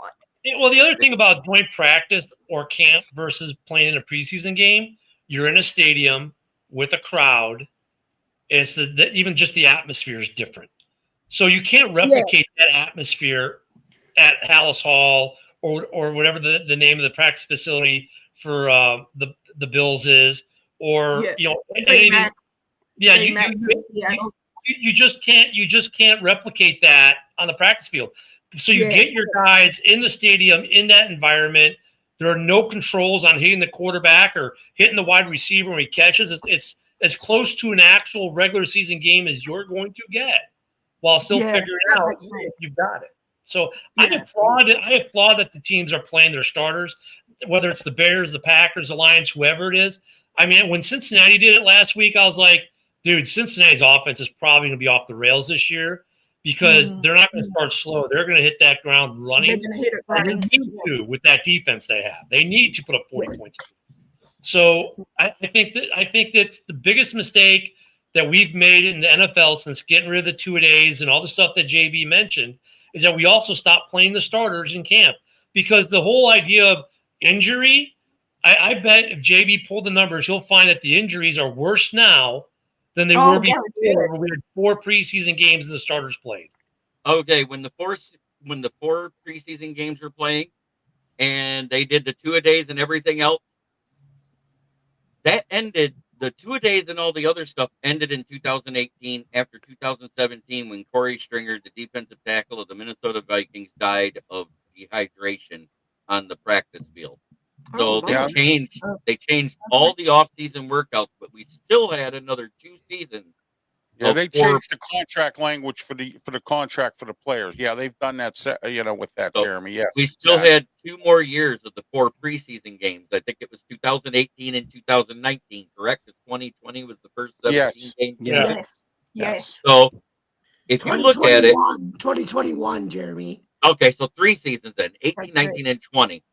Well, the other thing about joint practice or camp versus playing in a preseason game, you're in a stadium with a crowd. It's even just the atmosphere is different. So you can't replicate that atmosphere at Hallis Hall or whatever the name of the practice facility for the Bills is, or anything. You just can't replicate that on the practice field. So you get your guys in the stadium in that environment. There are no controls on hitting the quarterback or hitting the wide receiver when he catches. It's as close to an actual regular season game as you're going to get, while still figuring out if you've got it. So I applaud that the teams are playing their starters, whether it's the Bears, the Packers, the Lions, whoever it is. I mean, when Cincinnati did it last week, I was like, dude, Cincinnati's offense is probably going to be off the rails this year because they're not going to start slow. They're going to hit that ground running. They're going to hit it running. They need to with that defense they have. They need to put up 40 points. So I think that's the biggest mistake that we've made in the NFL since getting rid of the 2-a-days and all the stuff that JB mentioned is that we also stopped playing the starters in camp because the whole idea of injury, I bet if JB pulled the numbers, he'll find that the injuries are worse now than they were before when we had 4 preseason games and the starters played. Okay, when the 4 preseason games were playing and they did the 2-a-days and everything else, that ended the two-a-days and all the other stuff ended in 2018 after 2017 when Corey Stringer, the defensive tackle of the Minnesota Vikings, died of dehydration on the practice field. So they changed all the off-season workouts, but we still had another 2 seasons. Yeah, they changed the contract language for the contract for the players. Yeah, they've done that. With that, so Jeremy. Yes, we still had 2 more years of the 4 preseason games. I think it was 2018 and 2019. Correct? 2020 was the first 17 games. Yes. So if you look at it, 2021, Jeremy. Okay, so 3 seasons then, 18, 19, and 20.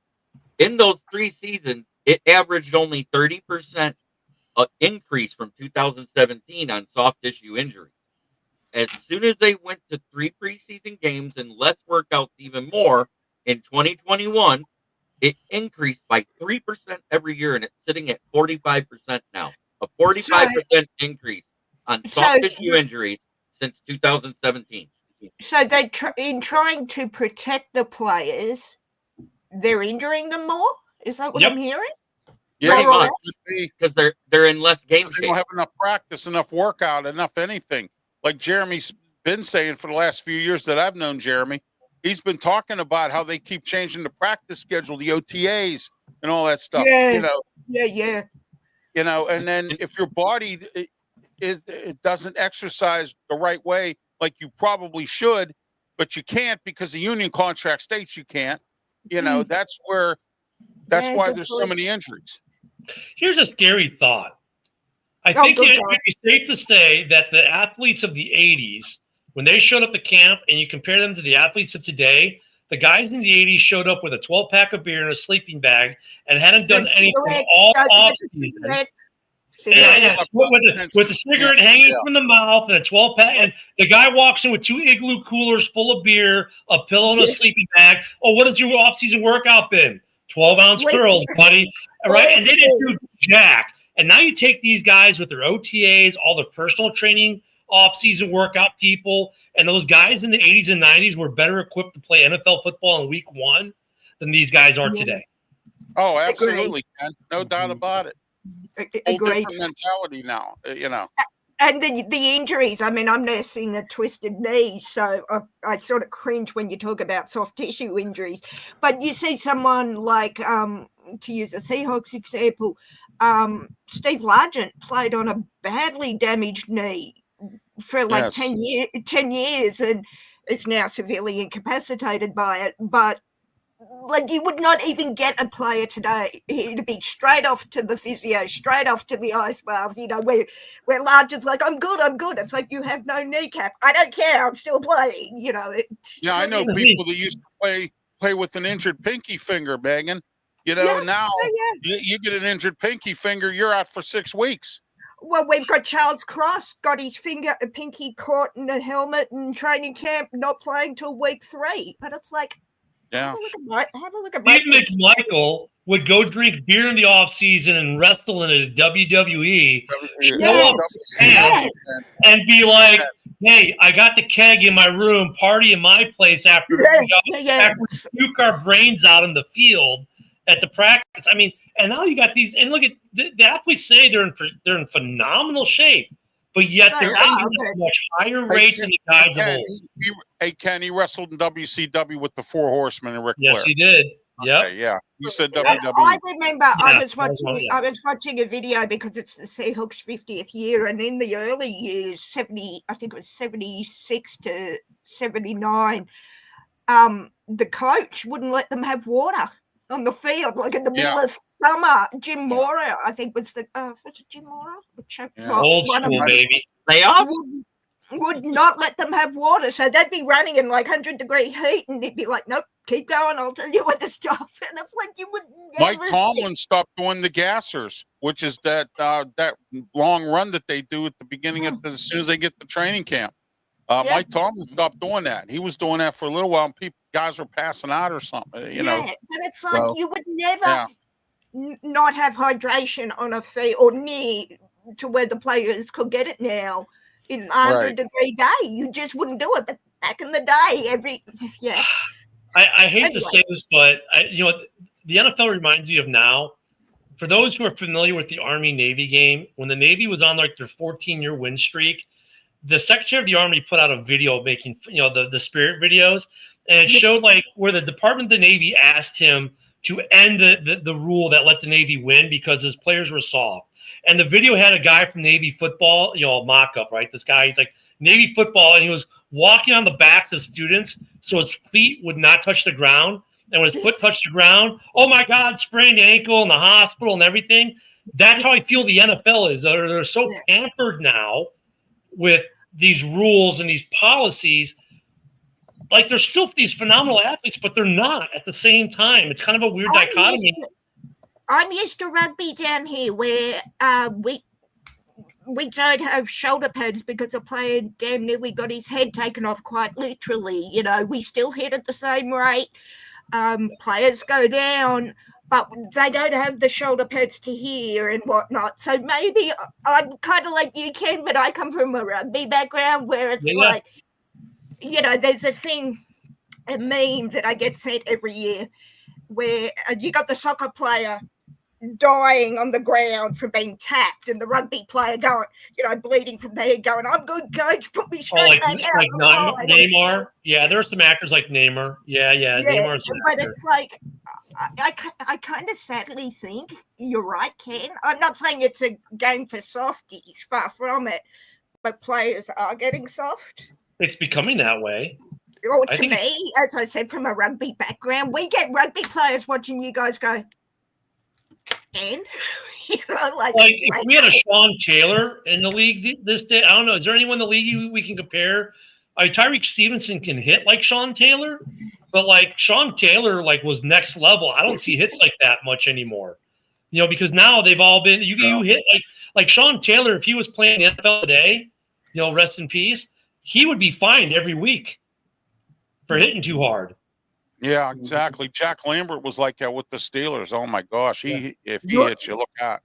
In those 3 seasons, it averaged only 30% increase from 2017 on soft tissue injuries. As soon as they went to 3 preseason games and less workouts even more, in 2021, it increased by 3% every year, and it's sitting at 45% now. A 45% increase on soft tissue injuries since 2017. So they in trying to protect the players, they're injuring them more? Is that what I'm hearing? Yeah, because they're in less games. They don't have enough practice, enough workout, enough anything. Like Jeremy's been saying for the last few years that I've known Jeremy, he's been talking about how they keep changing the practice schedule, the OTAs, and all that stuff. Yeah. And then if your body it doesn't exercise the right way, like you probably should, but you can't because the union contract states you can't. That's why there's so many injuries. Here's a scary thought. I think it would be safe to say that the athletes of the 80s, when they showed up to camp and you compare them to the athletes of today, the guys in the 80s showed up with a 12-pack of beer and a sleeping bag and hadn't done anything all off season. With the cigarette hanging from the mouth and a 12-pack, and the guy walks in with 2 igloo coolers full of beer, a pillow, and a sleeping bag. Oh, what has your off-season workout been? 12-ounce curls, buddy. Right? And they didn't do jack. And now you take these guys with their OTAs, all their personal training, off-season workout people, and those guys in the 80s and 90s were better equipped to play NFL football in week 1 than these guys are today. Oh, absolutely, Ken. No doubt about it. Whole Agreed. different mentality now, And the injuries, I mean, I'm nursing a twisted knee, so I sort of cringe when you talk about soft tissue injuries. But you see someone like, to use a Seahawks example, Steve Largent played on a badly damaged knee for like 10 years and is now severely incapacitated by it. But like you would not even get a player today. He'd be straight off to the physio, straight off to the ice bath, where Largent's like, I'm good. It's like, you have no kneecap. I don't care. I'm still playing, I know people that used to play with an injured pinky finger, Megan. Now you get an injured pinky finger, you're out for 6 weeks. Well, we've got Charles Cross, got his pinky caught in a helmet in training camp, not playing till week 3. But it's like, have a look at Steve McMichael would go drink beer in the off season and wrestle in a WWE, and be like, "Hey, I got the keg in my room, party in my place after we puke our brains out in the field at the practice." I mean, and now you got these, and look at the athletes say they're in phenomenal shape. But yet they're injured at a much higher rate than the guys of old. Ken, he wrestled in WCW with the 4 Horsemen and Ric Flair. Yes, he did. Okay, yeah. You said WWE. I remember I was watching a video because it's the Seahawks 50th year, and in the early years, I think it was 76 to 79, the coach wouldn't let them have water on the field, like in the middle of summer. Jim Mora, I think was it Jim Mora? Old school, baby. Playoff? Would not let them have water. So they'd be running in like 100-degree heat, and they'd be like, nope, keep going. I'll tell you when to stop. And it's like you would never Mike Tomlin stopped doing the gassers, which is that long run that they do at the beginning as soon as they get to training camp. Mike Tomlin stopped doing that. He was doing that for a little while, and guys were passing out or something. But it's like you would never not have hydration on a field or near to where the players could get it now in 100-degree day. You just wouldn't do it. But back in the day, I hate to say this, but the NFL reminds me of now for those who are familiar with the Army-Navy game, when the Navy was on like their 14-year win streak, the Secretary of the Army put out a video making, the Spirit videos, and it showed like where the Department of the Navy asked him to end the rule that let the Navy win because his players were soft. And the video had a guy from Navy football, mock-up, right? This guy, he's like Navy football, and he was walking on the backs of students so his feet would not touch the ground. And when his foot touched the ground, oh my God, sprained ankle in the hospital and everything. That's how I feel the NFL is. They're so pampered now with these rules and these policies. Like they're still these phenomenal athletes, but they're not at the same time. It's kind of a weird dichotomy. I'm used to rugby down here where we don't have shoulder pads because a player damn nearly got his head taken off quite literally. We still hit at the same rate. Players go down, but they don't have the shoulder pads to hear and whatnot. So maybe I'm kind of like you, Ken, but I come from a rugby background where it's like, there's a meme that I get sent every year where you got the soccer player dying on the ground from being tapped and the rugby player going, bleeding from their head going, I'm good, coach, put me straight back out. Like Neymar. Yeah, there are some actors like Neymar. Yeah. Neymar's but it's like, I kind of sadly think you're right, Ken. I'm not saying it's a game for softies, far from it, but players are getting soft. It's becoming that way. Or to me, as I said, from a rugby background, we get rugby players watching you guys go, and like if we had a Sean Taylor in the league this day, I don't know. Is there anyone in the league we can compare? Tyreek Stevenson can hit like Sean Taylor, but like Sean Taylor was next level. I don't see hits like that much anymore. Because now they've all been you hit like Sean Taylor. If he was playing the NFL today, rest in peace, he would be fined every week for hitting too hard. Yeah, exactly. Jack Lambert was like that with the Steelers. Oh my gosh, if he hits you, look out.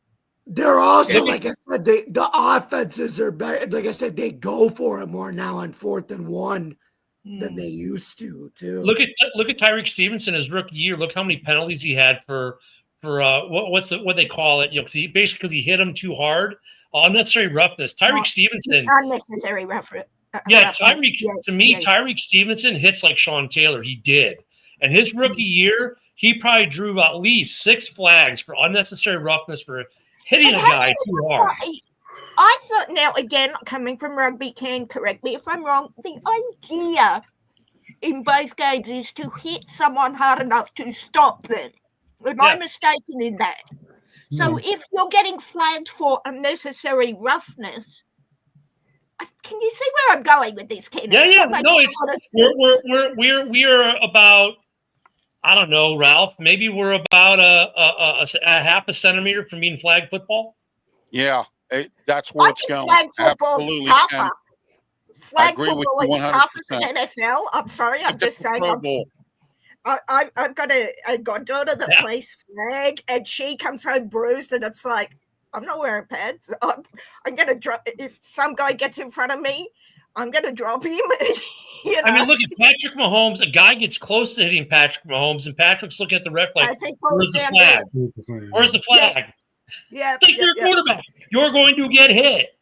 They're also, like I said, the offenses are better. Like I said, they go for it more now on 4th and 1 than they used to. Too. Look at Tyreek Stevenson his rookie year. Look how many penalties he had for what they call it? Because he hit him too hard. Unnecessary roughness. Tyreek Stevenson. Unnecessary roughness. Tyreek Stevenson hits like Sean Taylor. He did. And his rookie year, he probably drew at least 6 flags for unnecessary roughness for hitting a guy too hard. I thought, now again, coming from rugby, Ken, correct me if I'm wrong, the idea in both games is to hit someone hard enough to stop them. Am I mistaken in that? So if you're getting flagged for unnecessary roughness, can you see where I'm going with this, Ken? Yeah. No, we're about, I don't know, Ralph. Maybe we're about a half a centimeter from being flag football. Yeah, that's where it's going. Flag football's tougher. Flag football is tougher than NFL. I'm sorry, I'm just saying. I've got a goddaughter that plays flag, and she comes home bruised, and it's like, I'm not wearing pads. I'm going to drop. If some guy gets in front of me, I'm going to drop him. I mean, look at Patrick Mahomes. A guy gets close to hitting Patrick Mahomes, and Patrick's looking at the ref like, where's the flag? Where's the flag? Yeah. You're a quarterback. You're going to get hit.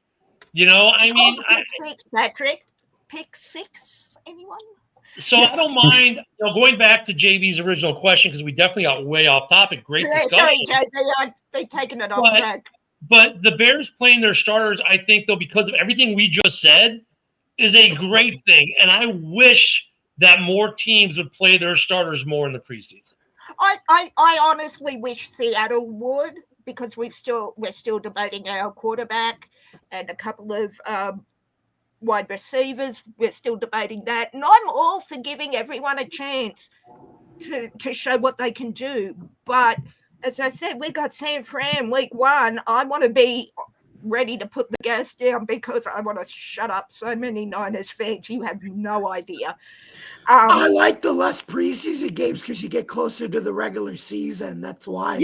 Pick six, Patrick. Pick six, anyone? So I don't mind going back to JB's original question because we definitely got way off topic. Great discussion. Sorry, JB, they've taken it off track. But the Bears playing their starters, I think, though, because of everything we just said, is a great thing. And I wish that more teams would play their starters more in the preseason. I honestly wish Seattle would, because we're still debating our quarterback and a couple of wide receivers. We're still debating that. And I'm all for giving everyone a chance to show what they can do. But as I said, we got San Fran week 1. I want to be ready to put the gas down because I want to shut up so many Niners fans. You have no idea. I like the less preseason games because you get closer to the regular season. That's why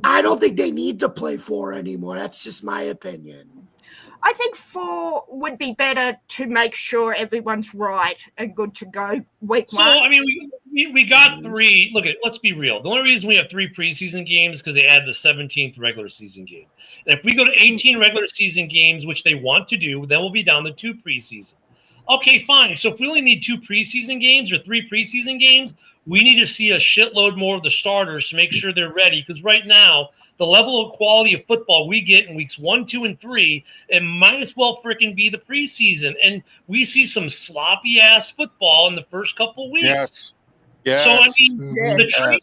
I don't think they need to play 4 anymore. That's just my opinion. I think 4 would be better to make sure everyone's right and good to go week 1. So, I mean, we got 3. Look, let's be real. The only reason we have 3 preseason games is because they added the 17th regular season game. And if we go to 18 regular season games, which they want to do, then we'll be down to 2 preseason. Okay, fine. So if we only need 2 preseason games or 3 preseason games, we need to see a shitload more of the starters to make sure they're ready. Because right now, the level of quality of football we get in weeks 1, 2, and 3, it might as well freaking be the preseason. And we see some sloppy ass football in the first couple of weeks. Yes. Yes. So I mean, that's what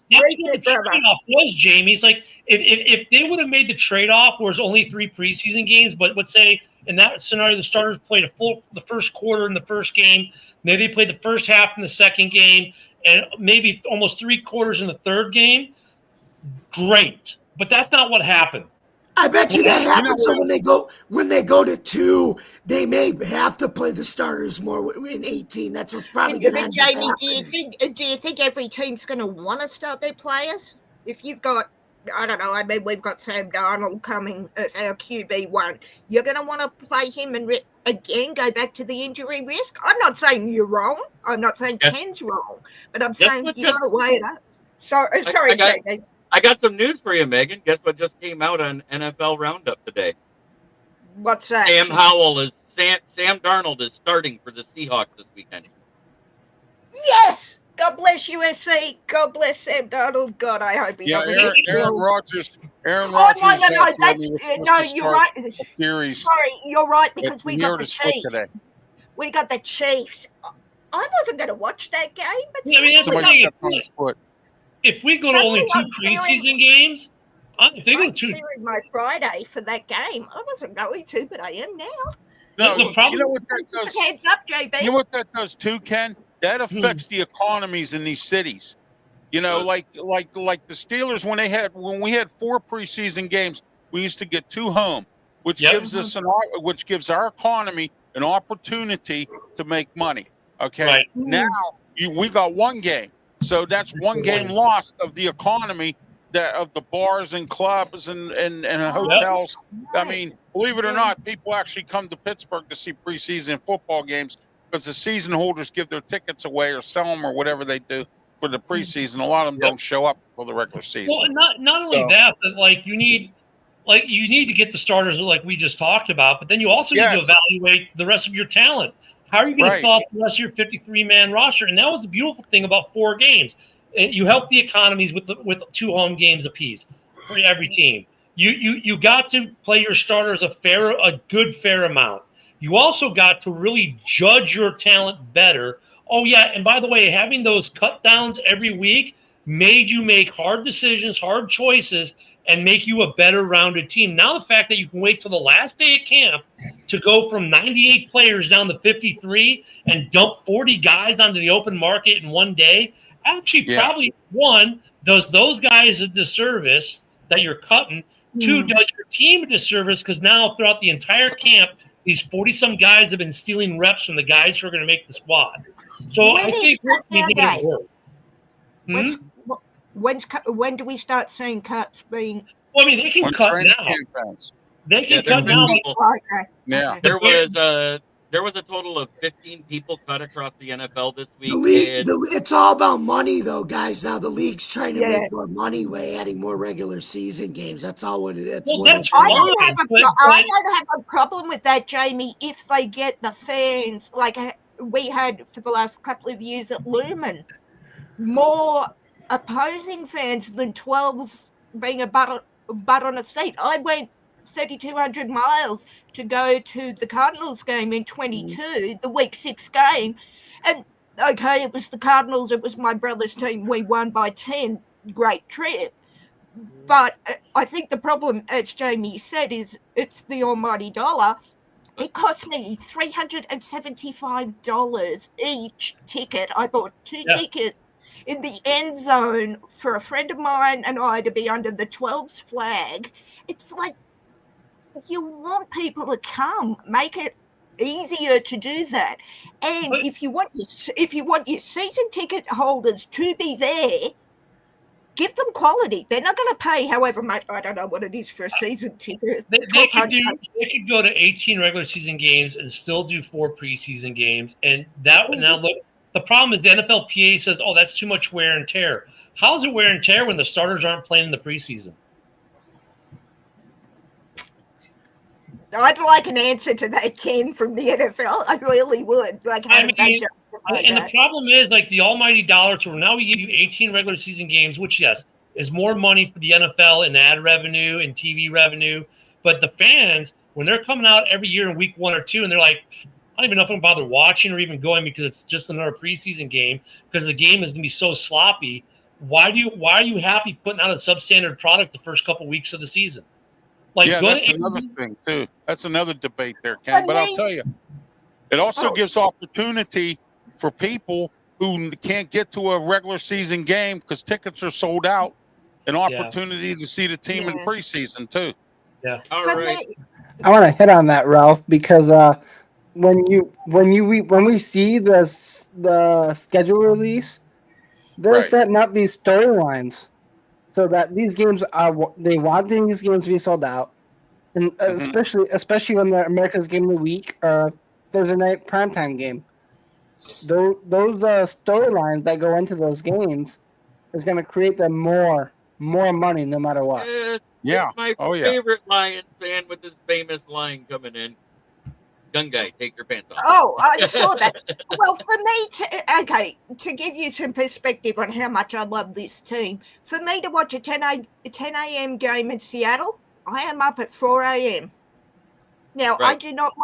the trade-off was, Jamie. It's like if they would have made the trade-off where it's only 3 preseason games, but let's say in that scenario the starters played the first quarter in the first game, maybe they played the first half in the second game, and maybe almost 3 quarters in the third game. Great, but that's not what happened. I bet you that happens. So when they go to 2, they may have to play the starters more in 18. That's what's probably going to happen. Jamie, do you think every team's going to want to start their players? If you've got, I don't know, I mean, we've got Sam Darnold coming as our QB1. You're going to want to play him and again go back to the injury risk? I'm not saying you're wrong. I'm not saying Ken's wrong, but I'm saying you got to weigh it up. Sorry, Jamie. I got some news for you, Megan. Guess what just came out on NFL Roundup today? What's that? Sam Darnold is starting for the Seahawks this weekend. Yes! God bless USC. God bless Sam Darnold. God, I hope he doesn't. Aaron Rodgers. No, you're right. Sorry, you're right, because we got the Chiefs. Today. We got the Chiefs. I wasn't going to watch that game, but if we go to only 2 preseason games, if they go to my Friday for that game, I wasn't going to, but I am now. No, the problem, you know what that does? Heads up, JB. You know what that does too, Ken? That affects the economies in these cities. You know, like the Steelers when we had 4 preseason games, we used to get 2 home, which gives us which gives our economy an opportunity to make money. Okay, right. Now we got 1 game. So that's 1 game lost of the economy of the bars and clubs and hotels. I mean, believe it or not, people actually come to Pittsburgh to see preseason football games because the season holders give their tickets away or sell them or whatever they do for the preseason. A lot of them don't show up for the regular season. Well, not only that, but you need to get the starters like we just talked about, but then you also need to evaluate the rest of your talent. How are you going to fill out the rest of your 53-man roster? And that was the beautiful thing about 4 games. You help the economies with 2 home games apiece for every team. You got to play your starters a good fair amount. You also got to really judge your talent better. Oh yeah, and by the way, having those cut downs every week made you make hard decisions, hard choices, and make you a better rounded team. Now the fact that you can wait till the last day of camp to go from 98 players down to 53 and dump 40 guys onto the open market in 1 day, actually probably, 1, does those guys a disservice that you're cutting. 2, does your team a disservice because now throughout the entire camp, these 40-some guys have been stealing reps from the guys who are going to make the squad. So I think we need to work. When do we start seeing cuts being? Well, I mean, they can cut now. They can cut now. Yeah, there was a total of 15 people cut across the NFL this week. It's all about money, though, guys. Now the league's trying to make more money by adding more regular season games. That's all what it is. I don't have a problem with that, Jamie, if they get the fans like we had for the last couple of years at Lumen. More opposing fans than 12s being a butt on a seat. I went 3,200 miles to go to the Cardinals game in 22, the week 6 game. And okay, it was the Cardinals. It was my brother's team. We won by 10. Great trip. But I think the problem, as Jamie said, is it's the almighty dollar. It cost me $375 each ticket. I bought 2 tickets in the end zone for a friend of mine and I to be under the 12s flag. It's like you want people to come, make it easier to do that. And if you want your season ticket holders to be there, give them quality. They're not going to pay however much. I don't know what it is for a season ticket. They could go to 18 regular season games and still do 4 preseason games. And that now look, The problem is the NFLPA says, "Oh, that's too much wear and tear." How's it wear and tear when the starters aren't playing in the preseason? I'd like an answer to that, Ken, from the NFL. I really would. Like, how did they justify and that? the problem is, like, the almighty dollar tour. Now we give you 18 regular season games, which, yes, is more money for the NFL in ad revenue and TV revenue. But the fans, when they're coming out every year in week 1 or 2, and they're like, I don't even know if I'm bother watching or even going because it's just another preseason game because the game is going to be so sloppy. Why are you happy putting out a substandard product the first couple weeks of the season? Like, yeah, that's another thing too. That's another debate there, Ken. But I'll tell you, it also gives opportunity for people who can't get to a regular season game because tickets are sold out. An opportunity to see the team in preseason too. Yeah. All right. I want to hit on that, Ralph, because when we see the schedule release, they're setting up these storylines so that these games they want these games to be sold out, and especially when they're America's Game of the Week or Thursday night primetime game. Those storylines that go into those games is going to create them more money no matter what. It's my favorite Lions fan with his famous line coming in. Gun guy, take your pants off. Oh, I saw that. Well, for me, to give you some perspective on how much I love this team, for me to watch a 10 a.m. game in Seattle, I am up at 4 a.m. Now, I do not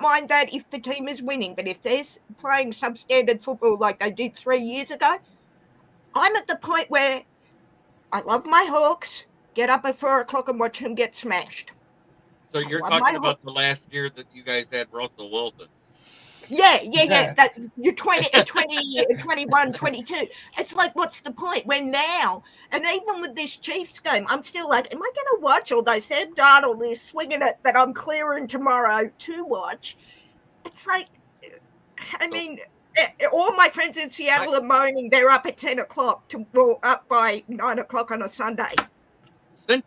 mind that if the team is winning, but if they're playing substandard football like they did 3 years ago, I'm at the point where I love my Hawks, get up at 4 o'clock and watch them get smashed. So you're talking about the last year that you guys had Russell Wilson. Yeah. That you're 21, 22. It's like, what's the point? When now, and even with this Chiefs game, I'm still like, am I going to watch? Although Sam Darnold is swinging it that I'm clearing tomorrow to watch. It's like, I mean, all my friends in Seattle are moaning they're up at 10 o'clock up by 9 o'clock on a Sunday. Since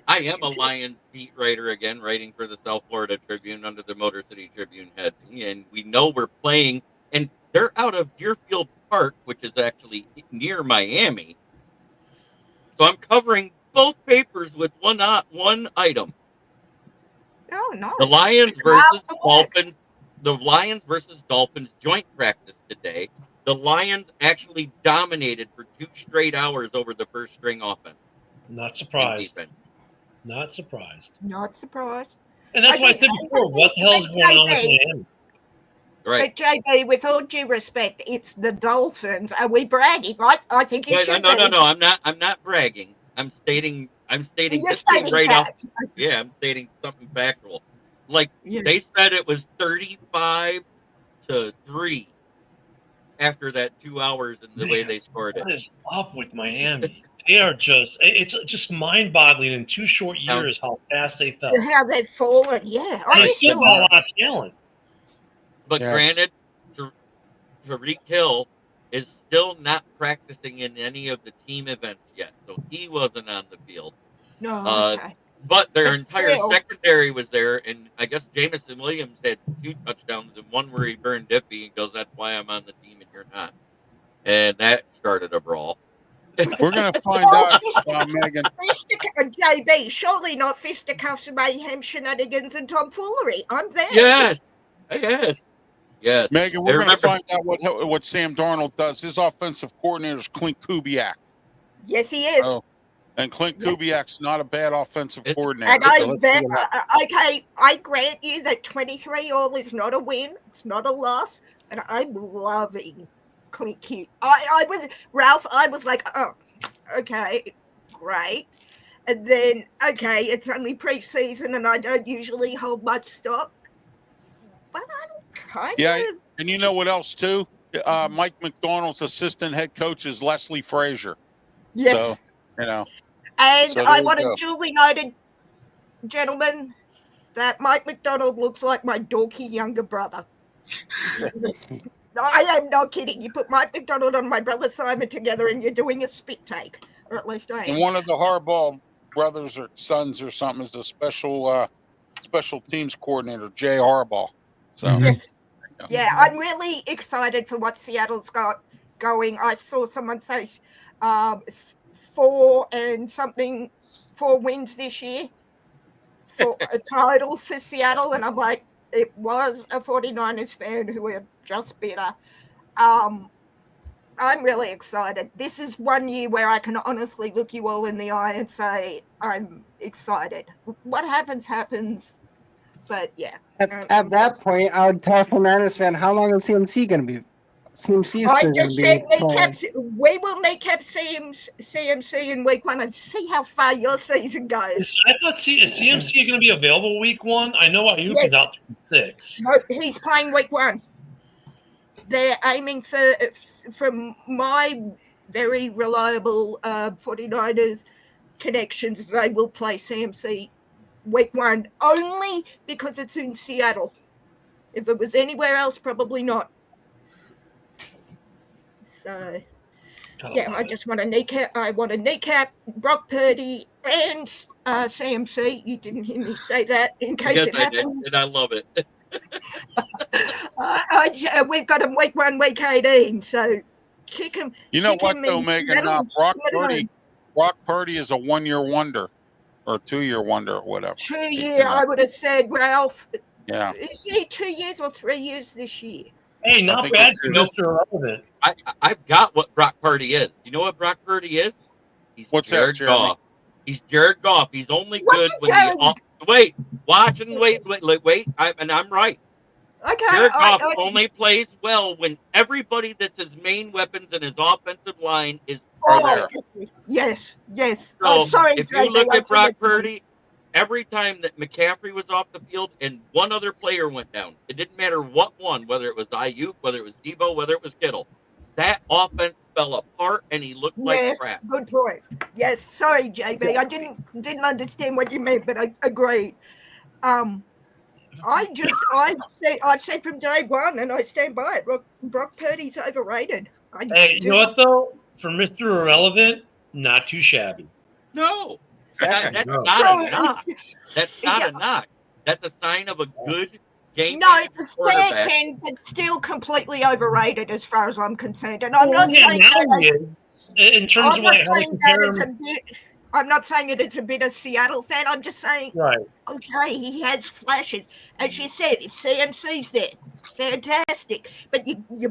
I am a Lions beat writer again, writing for the South Florida Tribune under the Motor City Tribune head, and we know we're playing, and they're out of Deerfield Park, which is actually near Miami. So I'm covering both papers with one item. Oh, nice. The Lions versus Dolphins. The Lions versus Dolphins joint practice today. The Lions actually dominated for 2 straight hours over the first string offense. Not surprised. Not surprised. And that's why I said before, what the hell is going on with Miami? Right. But JB, with all due respect, it's the Dolphins. Are we bragging? I think you should. No. I'm not bragging. I'm stating this thing right off. Yeah, I'm stating something factual. Like they said it was 35-3 after that 2 hours and the way they scored it. What is up with Miami? They are it's just mind-boggling in 2 short years how fast they fell. How they've fallen, yeah. They still got a lot of talent. But granted, Tyreek Hill is still not practicing in any of the team events yet, so he wasn't on the field. No, okay. But their entire secondary was there, and I guess Jameson Williams had 2 touchdowns and one where he burned Diffie and goes, "That's why I'm on the team and you're not," and that started a brawl. We're going to find out, Megan. JB, surely not fisticuffs, mayhem, shenanigans, and tomfoolery. I'm there. Yes. Megan, we're going to find out what Sam Darnold does. His offensive coordinator is Clint Kubiak. Yes, he is. And Clint Kubiak's not a bad offensive coordinator. And I grant you that 23-all is not a win. It's not a loss. And I'm loving Clint Kubiak. I was like, oh, okay, great. And then, it's only preseason and I don't usually hold much stock. But I'm kind of... and you know what else, too? Mike McDonald's assistant head coach is Leslie Frazier. Yes. So, And I want to duly noted, gentlemen, that Mike McDonald looks like my dorky younger brother. I am not kidding. You put Mike McDonald and my brother Simon together and you're doing a spit take. Or at least I am. And one of the Harbaugh brothers or sons or something is the special teams coordinator, Jay Harbaugh. So yes. Yeah, I'm really excited for what Seattle's got going. I saw someone say 4 wins this year for a title for Seattle, and I'm like, it was a 49ers fan who were just better. I'm really excited. This is one year where I can honestly look you all in the eye and say I'm excited. What happens, but yeah. At that point, I would tell a 49ers fan, how long is CMC going to be? CMC is I going just to said be playing. we will kneecap CMC in week 1 and see how far your season goes. I thought is CMC going to be available week 1? I know Ayuk is out to 6. No, he's playing week 1. They're aiming for, from my very reliable 49ers connections, they will play CMC week 1 only because it's in Seattle. If it was anywhere else, probably not. So, yeah, I just want to kneecap. I want to kneecap Brock Purdy and CMC. You didn't hear me say that in case it happened. And I love it. We've got him week 1, week 18. So kick him. You know what, though, Megan? Brock Purdy is a 1-year wonder or a 2-year wonder or whatever. 2-year, I would have said, Ralph. Yeah. Is he 2 years or 3 years this year? Hey, not bad for Mr. Irrelevant. I've got what Brock Purdy is. You know what Brock Purdy is? He's Jared Goff. He's Jared Goff. He's only good when wait. And I'm right. Okay. Jared Goff only plays well when everybody that's his main weapons in his offensive line are there. Yes. So sorry, if you look at Brock Purdy, every time that McCaffrey was off the field and one other player went down, it didn't matter what one, whether it was Ayuk, whether it was Debo, whether it was Kittle, that offense fell apart and he looked like crap. Good point. Yes, sorry, JB. I didn't understand what you meant, but I agreed. I've said from day one, and I stand by it. Brock Purdy's overrated. You know what though? For Mr. Irrelevant, not too shabby. No. That's not a knock. That's not a knock. That's a sign of a good game. No, it's fair, Ken, but still completely overrated as far as I'm concerned. And I'm not saying in terms of I'm not saying it is a bit of Seattle fan. I'm just saying, okay, he has flashes. As you said, if CMC's there, fantastic. But you're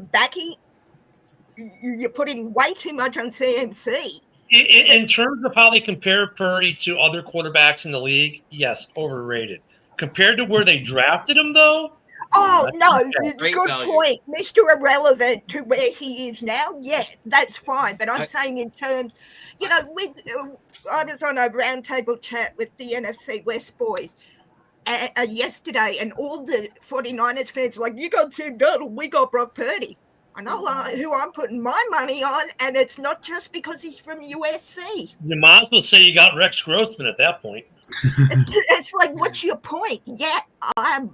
putting way too much on CMC. In terms of how they compare Purdy to other quarterbacks in the league, yes, overrated. Compared to where they drafted him, though? Oh, no, good point. Mr. Irrelevant to where he is now, yeah, that's fine. But I'm saying in terms, I was on a roundtable chat with the NFC West boys yesterday, and all the 49ers fans were like, you got Sam Darnold, we got Brock Purdy. I know who I'm putting my money on, and it's not just because he's from USC. You might as well say you got Rex Grossman at that point. It's like, what's your point? Yeah, I'm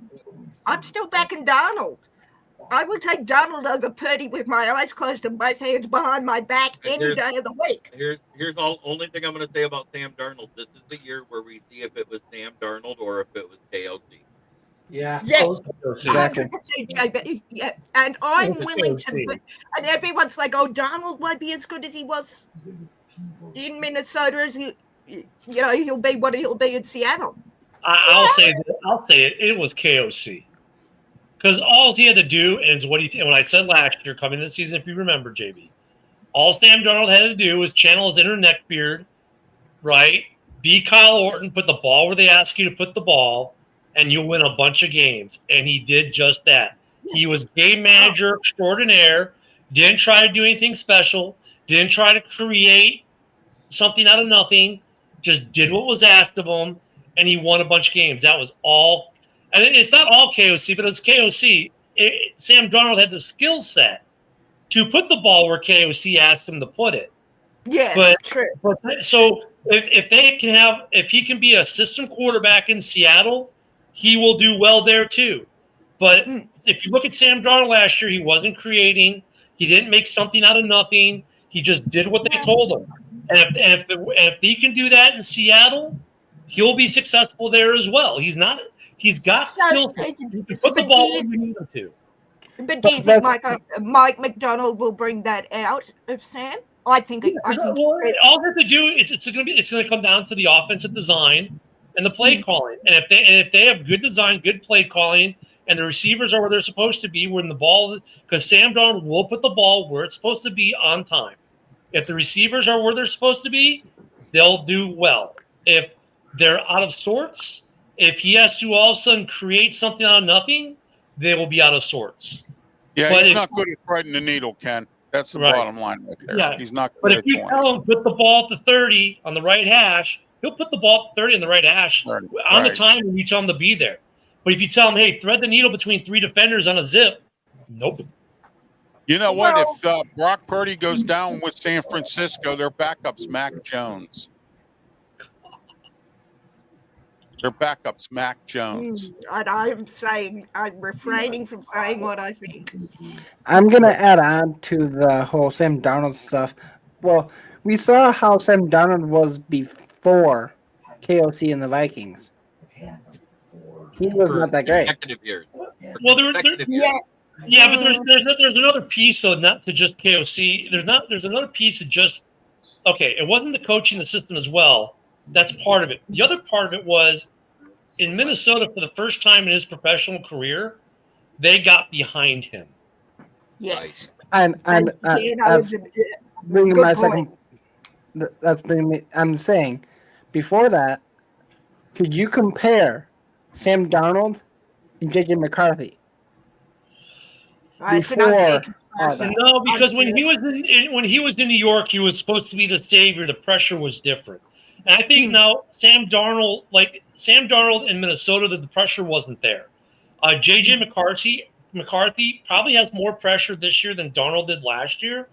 still backing Darnold. I would take Darnold over Purdy with my eyes closed and both hands behind my back any day of the week. Here's the only thing I'm going to say about Sam Darnold. This is the year where we see if it was Sam Darnold or if it was KOC. Yeah. Yes. 100%, JB. Yeah. And I'm willing to. And everyone's like, "Oh, Darnold won't be as good as he was in Minnesota as he'll be what he'll be in Seattle." I'll say it. It was KOC because all he had to do is what I said last year, coming into the season, if you remember, JB. All Sam Darnold had to do was channel his inner neck beard, right? Be Kyle Orton, put the ball where they ask you to put the ball. And you'll win a bunch of games. And he did just that. He was game manager extraordinaire, didn't try to do anything special, didn't try to create something out of nothing, just did what was asked of him, and he won a bunch of games. That was all. And it's not all KOC, but it's KOC. Sam Darnold had the skill set to put the ball where KOC asked him to put it. Yeah, true. So if he can be a system quarterback in Seattle, he will do well there too. But if you look at Sam Darnold last year, he wasn't creating. He didn't make something out of nothing. He just did what they told him. And if he can do that in Seattle, he'll be successful there as well. He's got skill. He can put the ball where you need him to. But do you think Mike McDonald will bring that out of Sam? I think. All they have to do is it's going to come down to the offensive design and the play calling. And if they have good design, good play calling, and the receivers are where they're supposed to be, when the ball, because Sam Darnold will put the ball where it's supposed to be on time. If the receivers are where they're supposed to be, they'll do well. If they're out of sorts, if he has to all of a sudden create something out of nothing, they will be out of sorts. Yeah, he's not good at threading the needle, Ken. That's the bottom line right there. Yeah. He's not good but at if you tell him put the ball at the 30 on the right hash, he'll put the ball at the 30 on the right hash on the time when you tell him to be there. But if you tell him, hey, thread the needle between 3 defenders on a zip, nope. You know what? If Brock Purdy goes down with San Francisco, their backup's Mac Jones. Their backup's Mac Jones. And I'm refraining from saying what I think. I'm going to add on to the whole Sam Darnold stuff. Well, we saw how Sam Darnold was before KOC and the Vikings. He was not that great. Years. Well, yeah, but there's another piece, so not to just KOC. There's another piece of just it wasn't the coaching the system as well. That's part of it. The other part of it was in Minnesota for the first time in his professional career, they got behind him. Yes. And that's bringing my second. That's bringing me. I'm saying, before that, could you compare Sam Darnold and J.J. McCarthy? No, because when he was in New York, he was supposed to be the savior. The pressure was different. And I think now Sam Darnold in Minnesota, the pressure wasn't there. J.J. McCarthy probably has more pressure this year than Darnold did last year,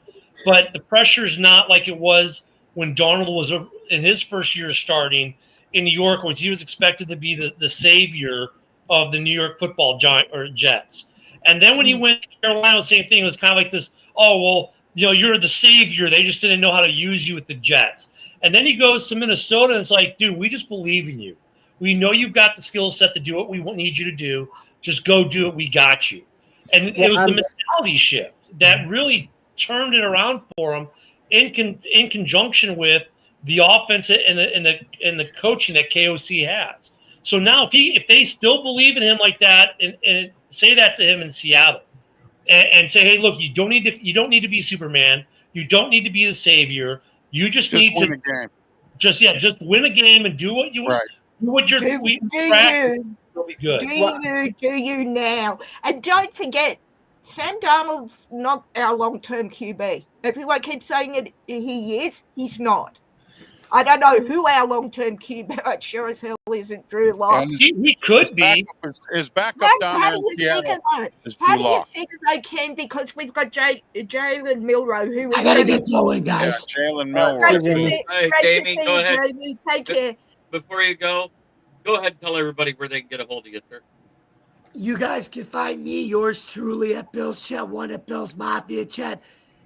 but the pressure is not like it was when Darnold was in his first year starting in New York, where he was expected to be the savior of the New York football Jets. And then when he went to Carolina, the same thing. It was kind of like this, you're the savior. They just didn't know how to use you with the Jets. And then he goes to Minnesota, and it's like, dude, we just believe in you. We know you've got the skill set to do what we need you to do. Just go do it. We got you. And it was the mentality shift that really turned it around for him in conjunction with the offense and the coaching that KOC has. So now if they still believe in him like that and say that to him in Seattle and say, hey, look, you don't need to be Superman. You don't need to be the savior. You just need win to a game. Just win a game and do what you want. Do what you're doing. It'll be good. Do you now? And don't forget, Sam Darnold's not our long-term QB. Everyone keeps saying it. He is. He's not. I don't know who our long-term QB sure as hell isn't Drew Lock. He could be. His backup down there in Seattle is How Drew do you Lock. figure they can? Because we've got Jalen Milrow, who I gotta get going, guys. Yeah, Jalen Great to Milrow. see, Hey, great Jamie, to see go you, ahead. Jamie. Take care. Before you go ahead and tell everybody where they can get a hold of you, sir. You guys can find me, yours truly, at Bill's Chat 1 at Bill's Mafia Chat,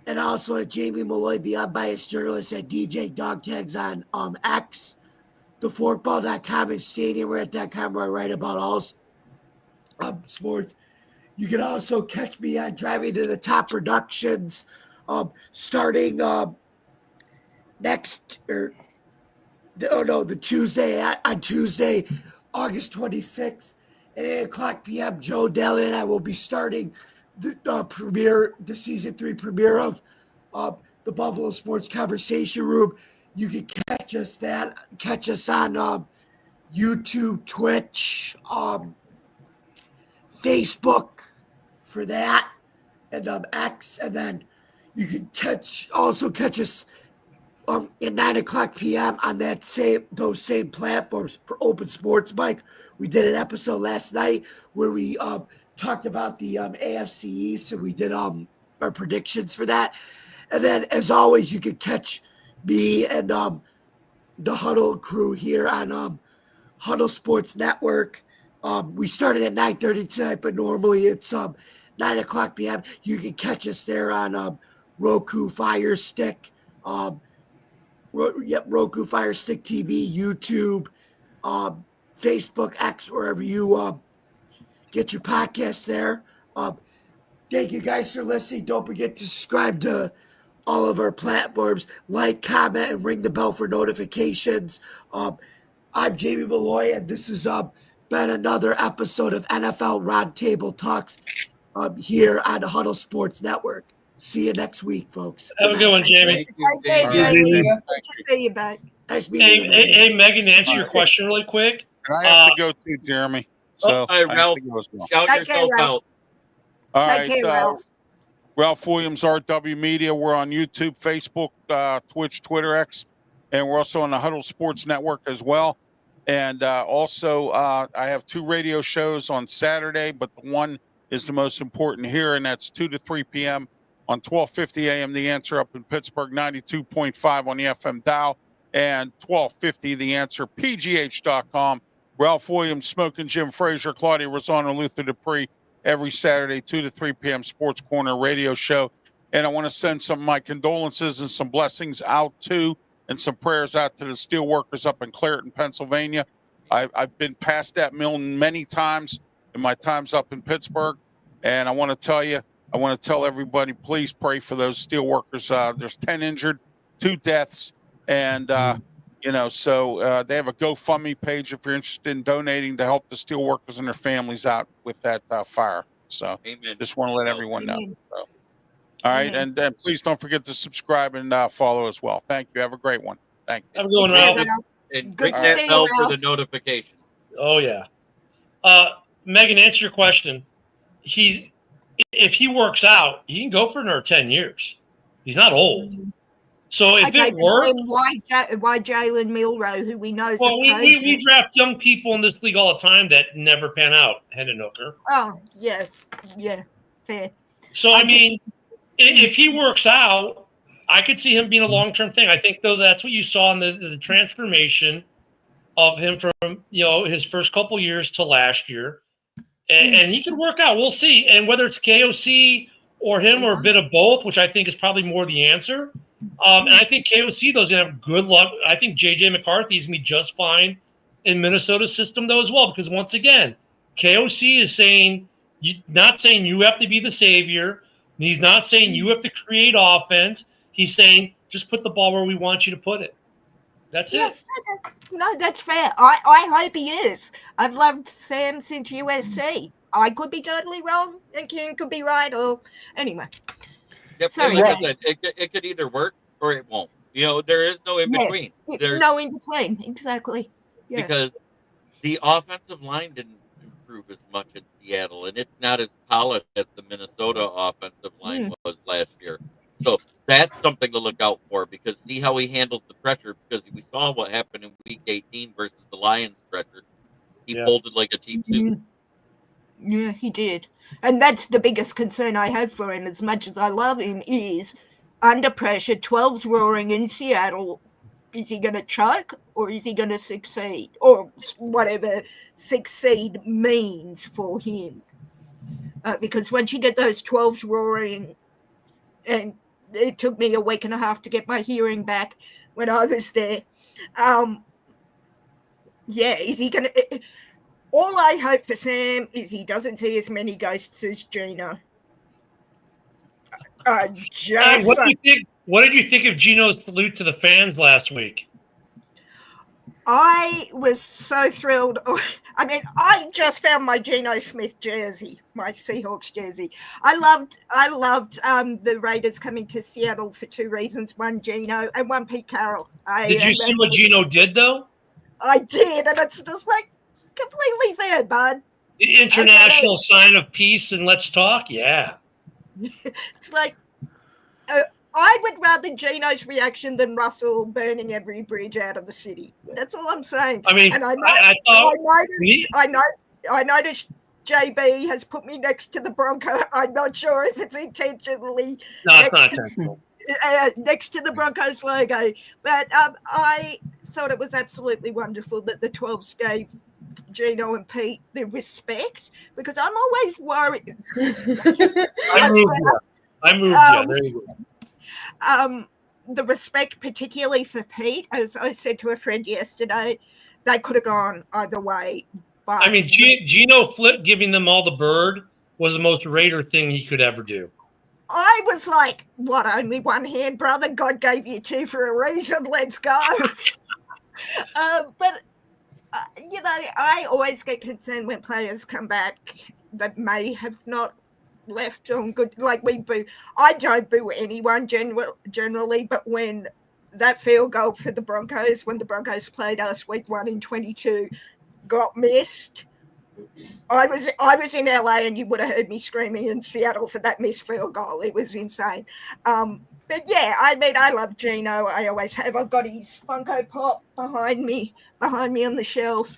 and also at Jamie Malloy, the unbiased journalist at DJ Dog Tags on X, theforkball.com, and StadiumRant.com, where I write about all sports. You can also catch me on Driving to the Top Productions, starting the Tuesday, on Tuesday, August 26th. At 8 o'clock p.m., Joe Daly and I will be starting the season 3 premiere of the Buffalo Sports Conversation Room. You can catch us on YouTube, Twitch, Facebook for that, and X, and then you can catch us at 9 o'clock p.m. on those same platforms for Open Sports Mike. We did an episode last night where we talked about the AFC East, so we did our predictions for that. And then, as always, you can catch me and the Huddle crew here on Huddle Sports Network. We started at 9:30 tonight, but normally it's 9 o'clock p.m. You can catch us there on Roku, Fire Stick, Roku, Fire Stick TV, YouTube, Facebook, X, wherever you get your podcasts there. Thank you guys for listening. Don't forget to subscribe to all of our platforms. Like, comment, and ring the bell for notifications. I'm Jamie Malloy, and this has been another episode of NFL Roundtable Talks here on the Huddle Sports Network. See you next week, folks. Have a good one, Jamie. Nice meeting you. Hey, Megan, to answer your question really quick. And I have to go too, Jeremy. So all right, Ralph, shout yourself out. All Take right, care, Ralph. Ralph Williams, RW Media. We're on YouTube, Facebook, Twitch, Twitter, X, and we're also on the Huddle Sports Network as well. And also, I have 2 radio shows on Saturday, but the one is the most important here, and that's 2 to 3 p.m. on 1250 a.m. The Answer up in Pittsburgh, 92.5 on the FM dial, and 1250 The Answer, PGH.com. Ralph Williams, Smoking Jim Frazier, Claudia Rosano, Luther Dupree, every Saturday, 2 to 3 p.m. Sports Corner radio show. And I want to send some of my condolences and some blessings out to, and some prayers out to the steel workers up in Clareton, Pennsylvania. I've been past that mill many times in my times up in Pittsburgh. And I want to tell everybody, please pray for those steel workers. There's 10 injured, 2 deaths. And, so they have a GoFundMe page if you're interested in donating to help the steel workers and their families out with that fire. So Amen. Just want to let everyone know. So, all right. And then please don't forget to subscribe and follow as well. Thank you. Have a great one. Thank you. Have a good one, Ralph. And ring that bell for the notification. Oh, yeah. Megan, answer your question. If he works out, he can go for another 10 years. He's not old. So if it works, why Jalen Milroe, who we know is we draft young people in this league all the time that never pan out, Hendon Hooker. Oh, yeah, fair. So, if he works out, I could see him being a long-term thing. I think, though, that's what you saw in the transformation of him from, his first couple years to last year. And he could work out. We'll see. And whether it's KOC or him or a bit of both, which I think is probably more the answer. And I think KOC, though, is going to have good luck. I think J.J. McCarthy is going to be just fine in Minnesota's system, though, as well. Because, once again, KOC is not saying you have to be the savior. He's not saying you have to create offense. He's saying just put the ball where we want you to put it. That's it. No, that's fair. I hope he is. I've loved Sam since USC. I could be totally wrong, and Ken could be right. Or anyway. Yep. Sorry, like I said, it could either work or it won't. There is no in between. There's no in between. Exactly. Yeah. Because the offensive line didn't improve as much in Seattle, and it's not as polished as the Minnesota offensive line was last year. So that's something to look out for, because see how he handles the pressure, because we saw what happened in Week 18 versus the Lions pressure. He folded like a cheap suit. Yeah, he did. And that's the biggest concern I have for him, as much as I love him, is under pressure, 12's roaring in Seattle. Is he going to choke, or is he going to succeed? Or whatever succeed means for him. Because once you get those 12's roaring, and it took me a week and a half to get my hearing back when I was there. Is he going to... All I hope for Sam is he doesn't see as many ghosts as Gino. What did you think of Gino's salute to the fans last week? I was so thrilled. I just found my Geno Smith jersey, my Seahawks jersey. I loved the Raiders coming to Seattle for 2 reasons: one, Geno, and one, Pete Carroll. Did you see what Gino did, though? I did, and it's just like completely fair, bud. The international sign of peace and let's talk. Yeah. It's like I would rather Gino's reaction than Russell burning every bridge out of the city. That's all I'm saying. And I noticed JB has put me next to the Bronco. I'm not sure if it's intentionally. No, it's not intentional. Next to the Broncos logo, but I thought it was absolutely wonderful that the 12s gave Gino and Pete the respect, because I'm always worried. I moved you. There you go. The respect, particularly for Pete, as I said to a friend yesterday, they could have gone either way. But Gino flipped giving them all the bird was the most Raider thing he could ever do? I was like, what, only one hand, brother? God gave you two for a reason. Let's go. But you know, I always get concerned when players come back that may have not left on good. Like we boo. I don't boo anyone generally, but when that field goal for the Broncos, when the Broncos played us week 1 in 22, got missed, I was in LA and you would have heard me screaming in Seattle for that missed field goal. It was insane. But yeah, I mean, I love Gino. I always have. I've got his Funko Pop behind me on the shelf.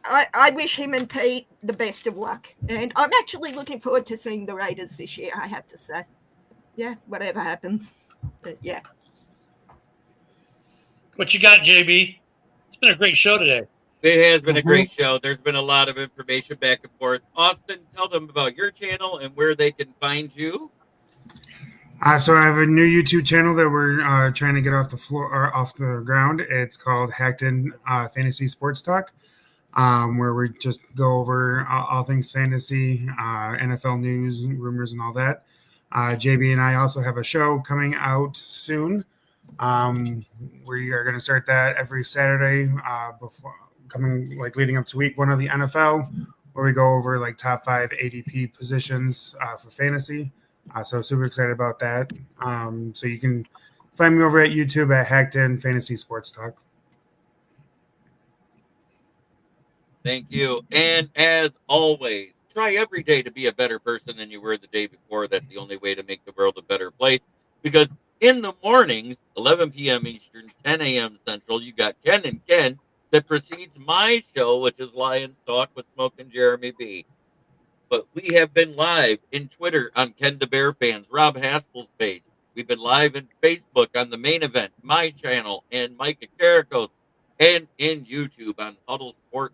I wish him and Pete the best of luck. And I'm actually looking forward to seeing the Raiders this year, I have to say. Yeah, whatever happens. But yeah. What you got, JB? It's been a great show today. It has been a great show. There's been a lot of information back and forth. Austin, tell them about your channel and where they can find you. So I have a new YouTube channel that we're trying to get off the floor or off the ground. It's called Hacked In Fantasy Sports Talk, where we just go over all things fantasy, NFL news, rumors, and all that. JB and I also have a show coming out soon. We are going to start that every Saturday leading up to week 1 of the NFL, where we go over like top 5 ADP positions for fantasy. So super excited about that. So you can find me over at YouTube at Hacked In Fantasy Sports Talk. Thank you. And as always, try every day to be a better person than you were the day before. That's the only way to make the world a better place. Because in the mornings, 11 p.m. Eastern, 10 a.m. Central, you got Ken and Ken that precedes my show, which is Lions Talk with Smoke and Jeremy B. But we have been live in Twitter on Ken the Bear Fans, Rob Haskell's page. We've been live in Facebook on the main event, my channel, and Micah Carrico's, and in YouTube on Huddle Sports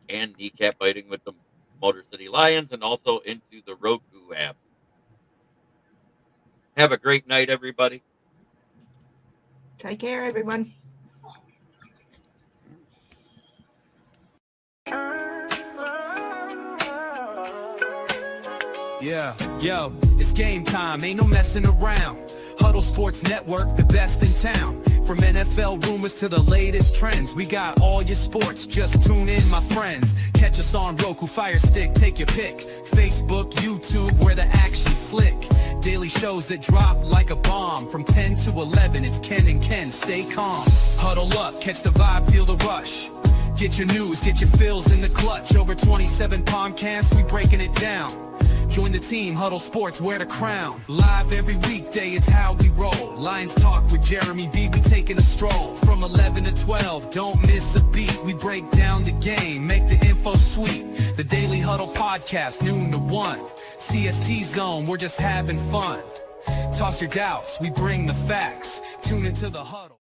and Kneecap Biting with the Motor City Lions, and also into the Roku app. Have a great night, everybody. Take care, everyone. Yeah, yo, it's game time, ain't no messing around. Huddle Sports Network, the best in town. From NFL rumors to the latest trends, we got all your sports, just tune in, my friends. Catch us on Roku, Fire Stick, take your pick. Facebook, YouTube, where the action's slick. Daily shows that drop like a bomb. From 10 to 11, it's Ken and Ken, stay calm. Huddle up, catch the vibe, feel the rush. Get your news, get your fills in the clutch. Over 27 podcasts, we breaking it down. Join the team, Huddle Sports, wear the crown. Live every weekday, it's how we roll. Lions Talk with Jeremy B, we taking a stroll. From 11 to 12, don't miss a beat. We break down the game, make the info sweet. The Daily Huddle Podcast, noon to 1. CST Zone, we're just having fun. Toss your doubts, we bring the facts. Tune into the Huddle.